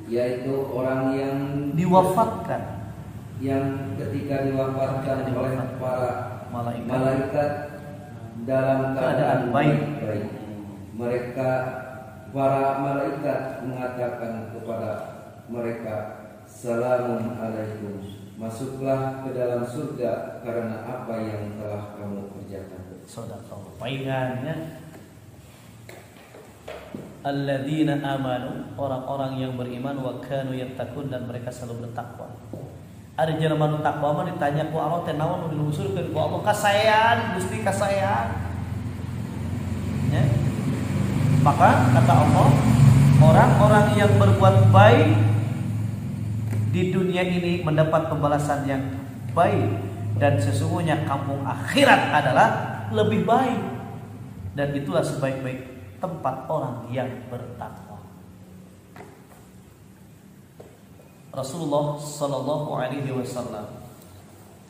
yaitu orang yang diwafatkan, yang ketika diwafatkan oleh para malaikat dalam keadaan baik. Mereka para malaikat mengatakan kepada mereka, Salamun alaikum, masuklah ke dalam surga karena apa yang telah kamu kerjakan. Shadaqallah. Paingannya alladzina amanu, orang-orang yang beriman, wa kanu yattaqun, dan mereka selalu bertakwa. Ada jelema takwa mah ditanya ku Allah teh naon nu dilusurkeun ku Allah, kasayan Gusti kasayan. Ya. Maka kata Allah, orang-orang yang berbuat baik di dunia ini mendapat pembalasan yang baik, dan sesungguhnya kampung akhirat adalah lebih baik, dan itulah sebaik-baik tempat orang yang bertakwa. Rasulullah Sallallahu Alaihi Wasallam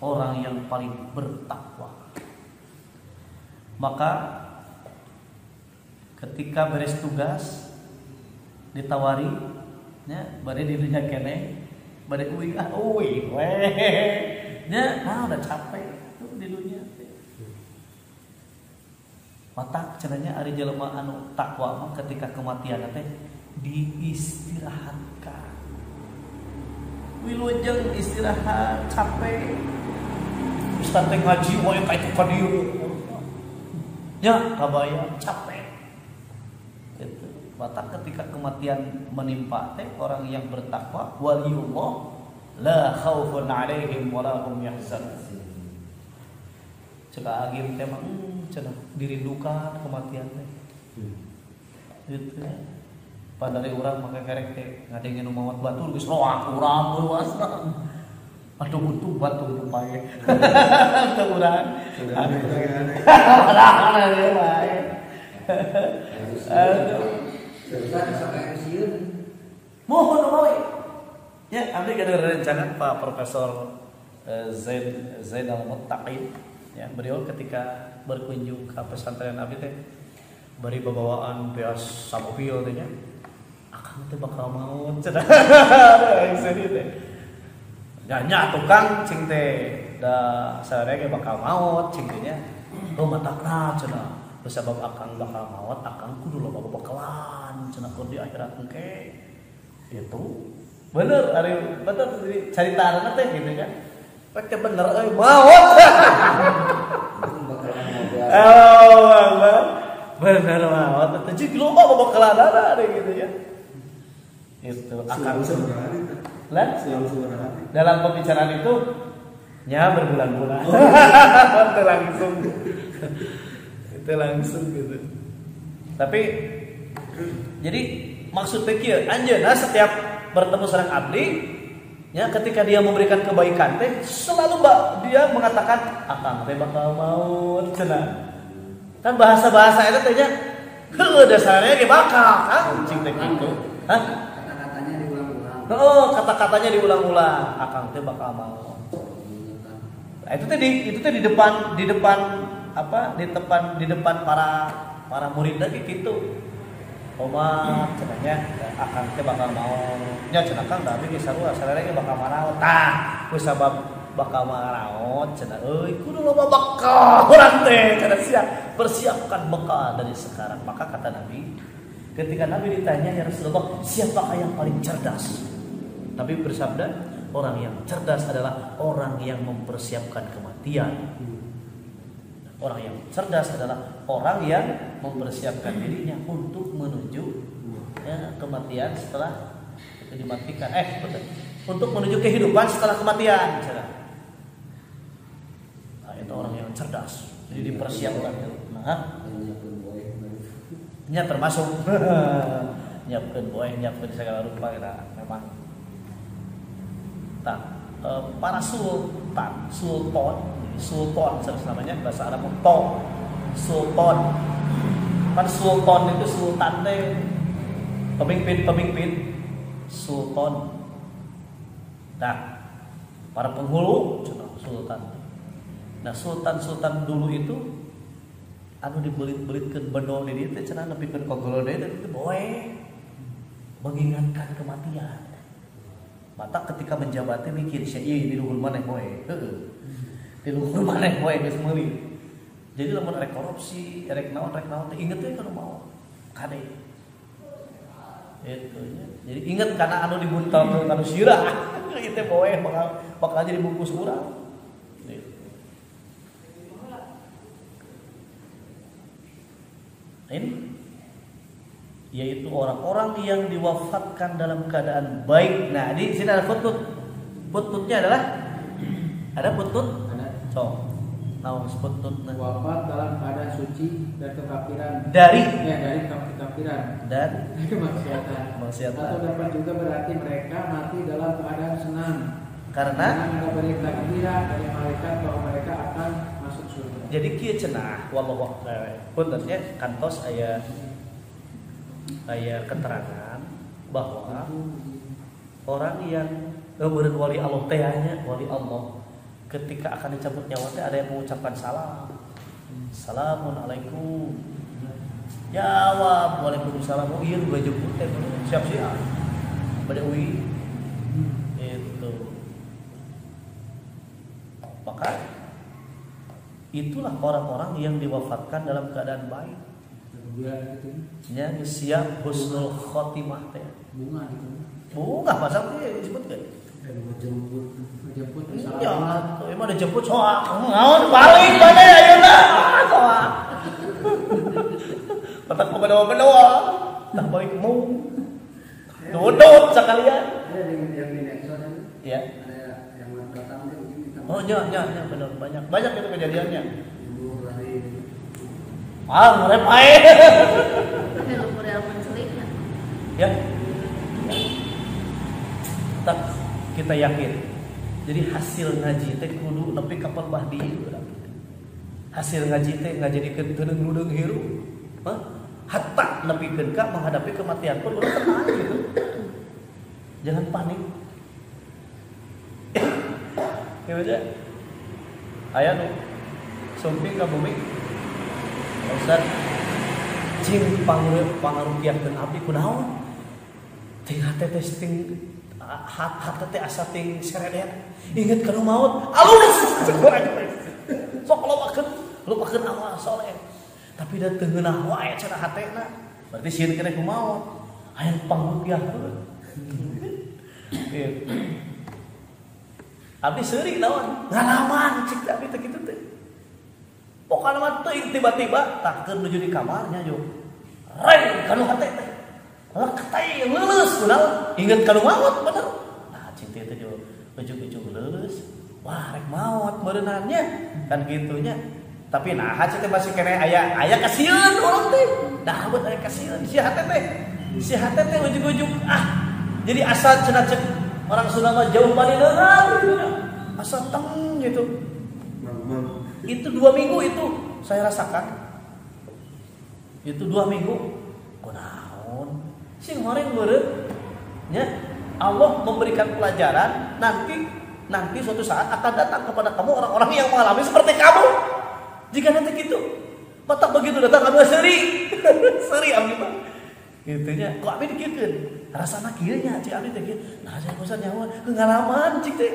orang yang paling bertakwa. Maka ketika beres tugas ditawari, ya, bade di dunia kene, bade uwi nya, udah capek tuh di dunia. Matak cenanya ari jelema anu takwa mah ketika kematian teh diistirahatkan. Wilujeng istirahat capek. Ustaz teh ngaji wae ka itu ka dieu. Nya kabaya capek. Gitu. Matak ketika kematian menimpa teh orang yang bertakwa, waliyullah la khaufun 'alaihim wa la hum yahzanun. Cekak agim teh mah cenah dirindukan kematian teh. Gitu ya. Padahal urang make kerek teh ngadengin nu mawat batur geus roak urang luasna. Atuh butuh batur nu pae. Teu urang. Mohon mawi. Ya, abdi ada rencana Pak Profesor Zain Al-Muttaqin. Ya, beliau ketika berkunjung ke pesantren abdi teh bari babawaan beas samobil teh nya. Akang teh bakal maut cenah. Sedih teh. Nya tukang cing teh da sarege bakal maut cing teh nya. Oh matakna cenah. Sebab akang bakal maut, akang kudu loba bakalan cenah keur di akhirat engke. Itu bener, ari bener caritaana teh gitu kan. Rek teh bener euy maut. Bener maut teh jeung loba bakalan ada gitu ya. Itu akan dalam pembicaraan itu nya berbulan-bulan. Itu langsung gitu. Tapi jadi maksudnya kieu anjeunna setiap bertemu sareng abdi ya, ketika dia memberikan kebaikan teh selalu dia mengatakan akang teh bakal maut cenah. Kan bahasa-bahasa eta teh nya heuh dasarnya ge bakal kan cing teh kitu. Hah? Kata-katanya diulang-ulang. Oh, kata-katanya diulang-ulang. Akang teh bakal maut. Nah, itu teh di depan para murid lagi gitu. Oma cenanya akang teh bakal maut. Nya cenah kang da abdi sarua sarere ge bakal maraot. Tah, ku sabab bakal maraot cenah euy kudu loba bekal urang teh cenah persiapkan bekal dari sekarang. Maka kata Nabi, ketika Nabi ditanya, ya Rasulullah, siapakah yang paling cerdas? Nabi bersabda, orang yang cerdas adalah orang yang mempersiapkan kematian. Orang yang cerdas adalah orang yang mempersiapkan dirinya untuk menuju kematian setelah itu dimatikan. Betul. Untuk menuju kehidupan setelah kematian. Nah, itu orang yang cerdas. Jadi dipersiapkan. Nah, nya termasuk nyiapkeun boy, nyiapkeun segala rupa kita memang. Para sultan namanya bahasa Arab sultan. Kan sultan itu sultan teh pemimpin sultan. Nah, para penghulu sultan. Nah, sultan dulu itu anu dibelit-belitkeun bendo di dieu teh cenah nepikeun kogol deui teh boe mengingatkan kematian. Mata ketika menjabat teh mikir sia ieu di luhur maneh boe. Heeh. Di luhur maneh boe geus meuli. Jadi lamun rek korupsi, rek naon teh inget teh kana mau kade. Itu nya. Jadi inget kana anu dibuntalkeun kana sirah. Ieu teh boe bakal jadi bungkus urang. Ini yaitu orang-orang yang diwafatkan dalam keadaan baik. Nah, di sini ada putut. Pututnya adalah ada putut. So, naon putut wafat dalam keadaan suci dan kekafiran. Dari kekafiran dan kemaksiatan. Atau dapat juga berarti mereka mati dalam keadaan senang. Karena ada berita gembira dari malaikat bahwa mereka akan masuk surga. Jadi kieu cenah wallahu puntennya kantos aya keterangan bahwa orang yang beureun wali Allah teh nya wali Allah ketika akan dicabut nyawa teh ada yang mengucapkan salam. Assalamualaikum. Jawab waalaikumsalam. Oh iya gua jemput teh siap-siap. Bade uwi. Itu. Maka itulah orang-orang yang diwafatkan dalam keadaan baik. Nya siap husnul khotimah teh. Bunga gitu. Bunga pasang teh disebut kan? Jemput ya, emang ada jemput soak. Ngaon balik mana ayeuna? Soak. Patak bedoa-bedoa. Tak balik mu. Dudut sekalian. Ada yang di Nexon. Ya. Ada yang datang dia begini. Oh, ya benar banyak itu kejadiannya. Ngurep ae. Tapi lu bereal mencelik kan. Ya. Tak kita yakin. Jadi hasil ngaji teh kudu nepi ka pembah dieu. Hasil ngaji teh ngajadikeun teunung-teunung hirup. Hatta nepikeun ka menghadapi kematian pun udah tenang gitu. Jangan panik. Ya aja. Aya nu sumping ka bumi. Ustaz cing pangarupiahkeun abdi kunaon? Ting hate teh ting hate teh asa ting seredet. Inget kana maut. Alus sok lupakeun amal soleh. Tapi da teu ngeunah wae cenah hatena. Berarti sieun keneh ku maut. Hayang pangrupiahkeun. Abdi seurik naon? Ngalaman cik abdi teh kitu teh. Pokoknya mah teuing tiba-tiba takkeun menuju di kamarnya jo. Reng kanu hate teh. Leketay leuleus kunaon? Inget kanu maut bener. Nah cik teh jo ujug-ujug leuleus. Wah rek maut meureunannya kan gitunya. Tapi nah hate teh masih kene aya kasieun urang teh. Dah beut aya kasieun si hate teh. Si hate teh ujug-ujug jadi asal cenah cek orang Sunda mah jauh bali leungeun gitu. Asal teng gitu. Itu 2 minggu itu saya rasakan. Itu 2 minggu. Kunaon? Sing horeng meureun nya Allah memberikan pelajaran nanti suatu saat akan datang kepada kamu orang-orang yang mengalami seperti kamu. Jika nanti gitu, mata begitu datang kamu seri abdi mah. Gitunya, kok abdi dikieun? Rasana kieu nya cik abdi teh kieu. Nah, saya bosan nyawa pengalaman cik teh.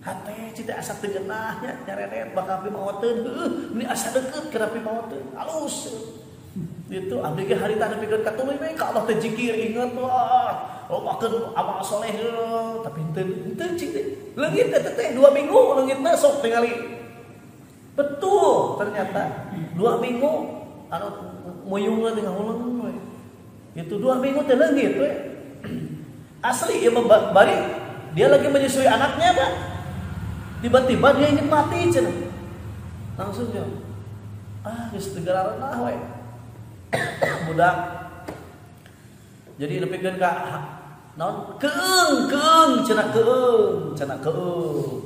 Hate cik teh asa teu geunahnya nyaredet bakal pi maoteun. Ini asa deukeut keur pi maoteun. Alus. Itu abdi ge harita nepikeun ka tuluy we ka Allah teh zikir inget wah. Lobakeun amal soleh tapi henteu cik teh. Leungit teh 2 minggu leungitna sok tingali. Betul, ternyata 2 minggu anu muyungna teh ngahuleung we. Itu 2 minggu teh leungit we. Asli ieu bari dia lagi menyusui anaknya Pak. Tiba-tiba dia ingin mati cenah. Langsung dia. Geus teu gararenah we. Budak. Jadi nepikeun ka naon? Keung cenah keung.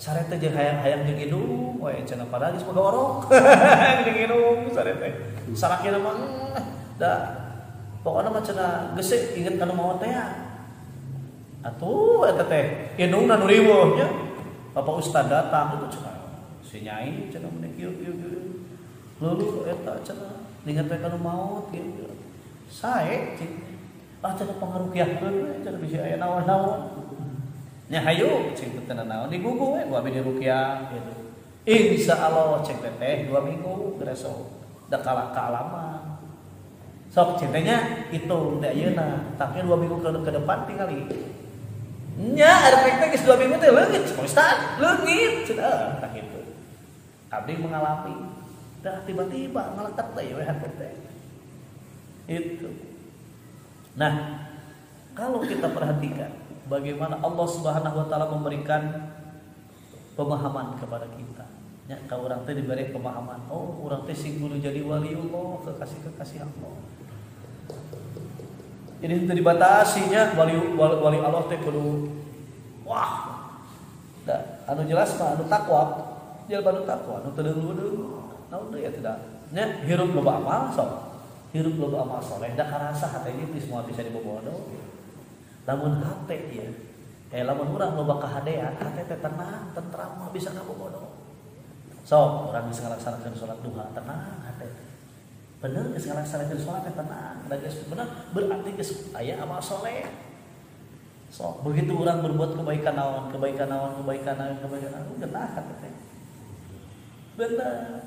Sare teh jeung hayang jeung indung we cenah padahal geus boga orok. Jeung indung sare teh. Sarakina mah da pokona mah cenah geus inget kana maot teh. Atuh eta teh indungna nu riweuh nya. Bapak Ustad datang itu cenah. Si nyai cenah meni kieu. Lalu eta cenah ningat we kana maot kieu. Sae cing. Cenah pangarukiahkeun we cenah bisi aya naon-naon. Nya hayu cing teh naon digugu we ku abi dirukiah gitu. Insyaallah cek teh 2 minggu bereso da kealaman. Sok cintanya itu da ayeuna, tapi 2 minggu ke depan tingali. Nya ada praktek geus 2 minggu teh leungit, Ustaz, leungit cenah tah kitu. Abdi mengalami, dah tiba-tiba ngaletak teh we hate teh. Itu. Nah, kalau kita perhatikan bagaimana Allah Subhanahu wa taala memberikan pemahaman kepada kita. Ya, kalau orang teh diberi pemahaman, oh, orang teh sing kudu jadi waliullah, kekasih Allah. Jadi itu dibatasinya wali Allah teh kudu wah. Da, anu jelas mah anu takwa, jalma anu takwa, anu teu deung-deung. Naon deui ya tidak. Nya hirup loba amal sok. Hirup loba amal saleh da karasa hate ieu semua bisa dibobodo. Lamun hate ieu lamun urang loba kahadean hate teh tenang, tentram mah bisa kabogodo. So, orang bisa ngalaksanakeun salat duha tenang hate. Bener geus ngalaksanakeun salat teh tenang, da geus bener berarti geus aya amal saleh. So, begitu orang berbuat kebaikan naon, geunah hate teh. Bener.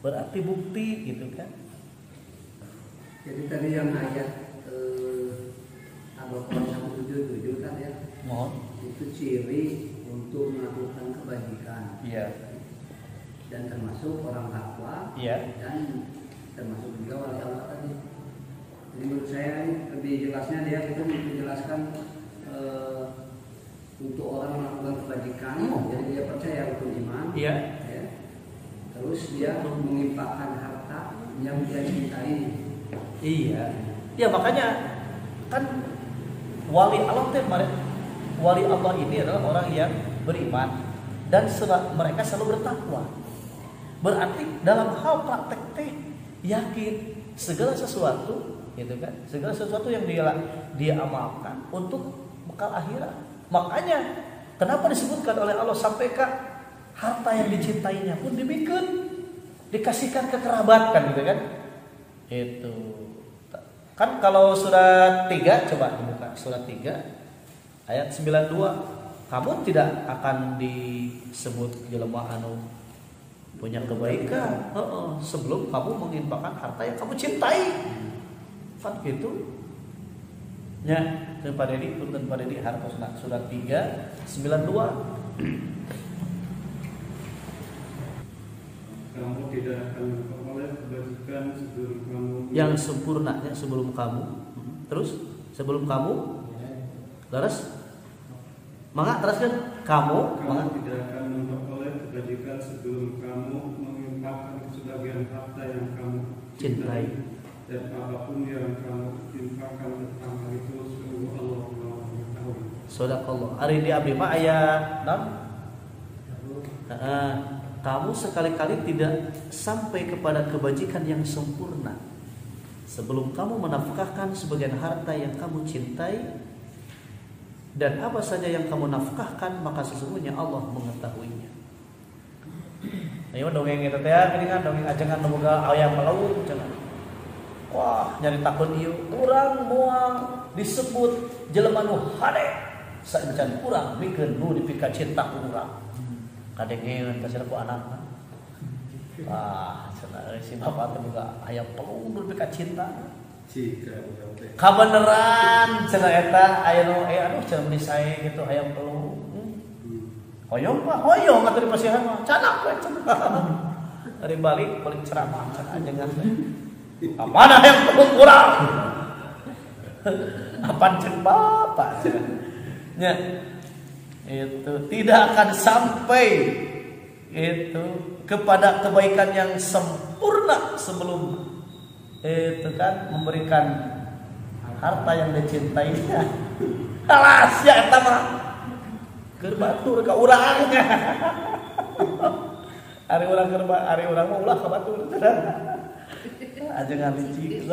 Berarti bukti gitu kan. Jadi tadi yang ayat Al-Baqarah 177 kan ya. Itu ciri untuk melakukan kebajikan. Iya. Dan termasuk orang takwa. Iya. Dan termasuk juga wali Allah tadi. Jadi menurut saya lebih jelasnya dia itu menjelaskan untuk orang melakukan kebajikan. Jadi dia percaya rukun iman. Iya. Ya. Terus dia menginfakkan harta yang dia cintai. Iya. Ya makanya kan wali Allah ini adalah orang yang beriman dan mereka selalu bertakwa. Berarti dalam hal praktek teh yakin segala sesuatu, gitu kan? Segala sesuatu yang dia amalkan untuk bekal akhirat. Makanya kenapa disebutkan oleh Allah sampai ke harta yang dicintainya pun dibikin dikasihkan ke kerabat kan gitu kan? Itu. Kan kalau surat 3 coba dibuka surat 3 ayat 92 kamu tidak akan disebut jelema anu punya kebaikan sebelum kamu menginfakkan harta yang kamu cintai. Kan gitu. Ya, punten Pak Dedi harta surat 3 92. Kamu tidak akan memperoleh kebajikan sebelum kamu yang sempurnanya sebelum kamu. Terus sebelum kamu laras mangga teruskan kamu tidak akan memperoleh kebajikan sebelum kamu menginfakkan sebagian harta yang kamu cintai. Dan apapun yang kamu infakkan tentang hal itu sungguh Allah mengetahui. Shadaqallah. Ari di abdi mah aya naon? Kamu sekali-kali tidak sampai kepada kebajikan yang sempurna sebelum kamu menafkahkan sebagian harta yang kamu cintai, dan apa saja yang kamu nafkahkan maka sesungguhnya Allah mengetahuinya. Ayo dongeng eta teh geuningan dongeng ajengan nu boga aya melaut cenah. Wah, nyari takun ieu urang moal disebut jelema nu hade saencan urang mikeun nu dipika cinta urang. Kadengeun kasih ku anakna. Wah, cenah si bapak teh boga aya pelung nu dipika cinta. Kabeneran cenah eta aya nu aduh cenah meni sae gitu aya pelung. Hoyong mah hoyong atuh dipasihan mah canak we cenah. Dari balik ceramah cenah ajengan teh. Mana yang pelung urang? Apaan cen bapak cenah. Nya itu tidak akan sampai itu kepada kebaikan yang sempurna sebelum itu kan memberikan harta yang dicintainya. Alas ya eta mah keur batur ka urang. Ari urang mah ulah ka batur. Ajengan licik.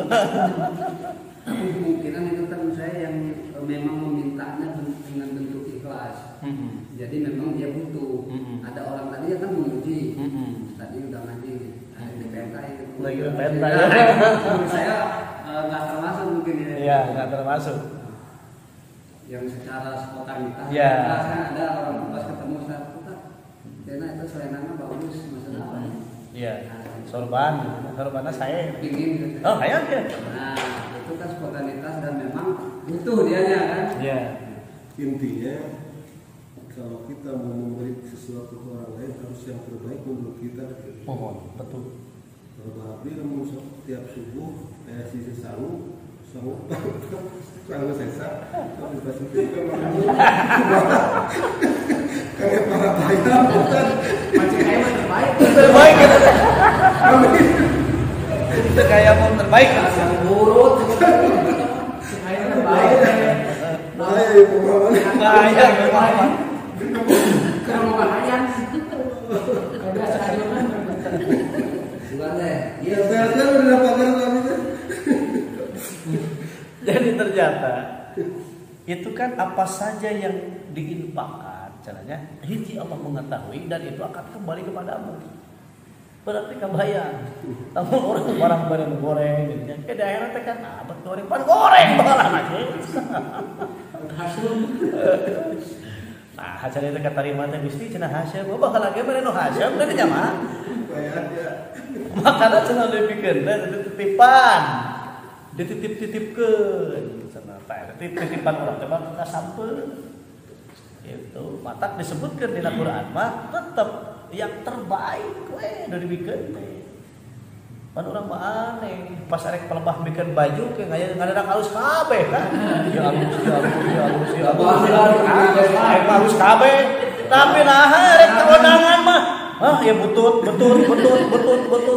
Kemungkinan itu kan saya yang memang memintanya dengan bentuk ikhlas. Jadi memang dia butuh. Ada orang tadi kan menguji. Tadi udah ngaji, ada di PMK itu. Lagi PMK. Saya nggak termasuk mungkin ya. Iya, nggak termasuk. Yang secara spontanitas. Ya. Kan ada orang pas ketemu satu kan, karena itu selengannya bagus maksudnya. Iya. Sorbannya saya. Pingin gitu. Oh, ayo ya. Nah, itu kan spontanitas dan memang butuh dianya kan. Iya. Intinya kalau kita mau memberi sesuatu ke orang lain harus yang terbaik menurut kita. Mohon, betul. Kalau Bahabi mau tiap subuh sisa sangu sesa, kalau dikasih kayak para bayar bukan Macam kayak mah terbaik. Terbaik gitu. Itu kayak mau terbaik. Yang buruk. Kayak terbaik. baik pengalaman. Bayar memang. Kalau bahaya. Ada sajuan. Bukan deh. Iya, saya udah pagar kami tuh. Jadi ternyata itu kan apa saja yang diinfakkan caranya hiji Allah mengetahui dan itu akan kembali kepadamu. Berarti kebayang. Namun orang barang barang goreng gitu ya. Ke daerah teh kan abet goreng balang aja. Nah, hasil itu kata terima teh Gusti cenah hasil gua bakal lagi mere nu hasil teh nya mah. Makana cenah dipikeun teh titipan. Dititip-titipkeun cenah teh titipan urang teh bakal kasampeun. Itu matak disebutkan di Al-Qur'an mah tetap yang terbaik we dari bikin teh. Pan urang mah aneh, pas arek pelebah bikin baju ke ngadang halus kabeh kan. Ya halus. Halus kabeh. Tapi nah arek kewenangan mah. Ah ya butut.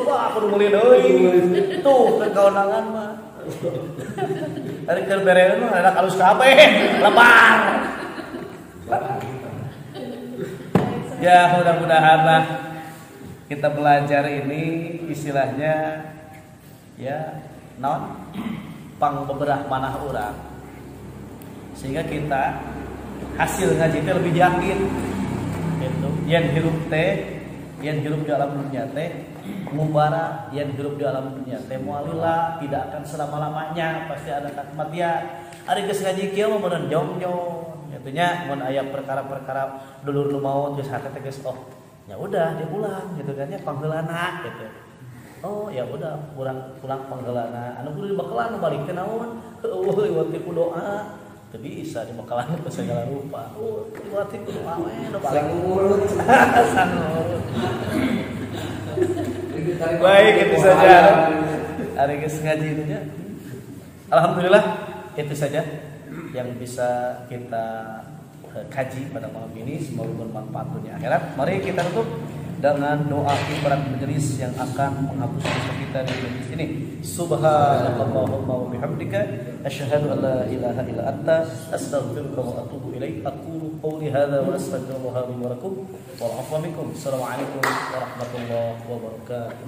Wah kudu meuli deui. Tuh kewenangan mah. Arek keur bereun mah ada halus kabeh, lebar. Ya mudah-mudahan lah kita belajar ini istilahnya ya non pang beberapa manah orang sehingga kita hasil ngaji itu lebih yakin gitu. Yang hirup di alam dunia teh mubara, yang hirup di alam dunia teh mualillah tidak akan selama-lamanya, pasti ada kematian. Ari geus ngaji kieu mah meureun jong-jong itunya mun aya perkara-perkara dulur nu maut geus hate teh geus oh ya udah dia pulang gitu kan ya pangheulana gitu. Oh ya udah pulang pangheulana anu kudu dibekalan balik teh naon eueuh iwati ku doa teu bisa dibekalan ke segala rupa. Iwati ku doa we nu balik urut sanurut. Baik itu saja hari geus ngaji itu nya. Alhamdulillah itu saja yang bisa kita kaji pada malam ini, semoga bermanfaat dunia akhirat. Mari kita tutup dengan doa kibarat majelis yang akan menghapus dosa kita di majelis ini. Subhanallahumma wa bihamdika asyhadu an la ilaha illa anta astaghfiruka wa atubu ilaik. Aqulu qawli hadza wa astaghfirullah li wa lakum wa afwa minkum. Assalamualaikum warahmatullahi wabarakatuh.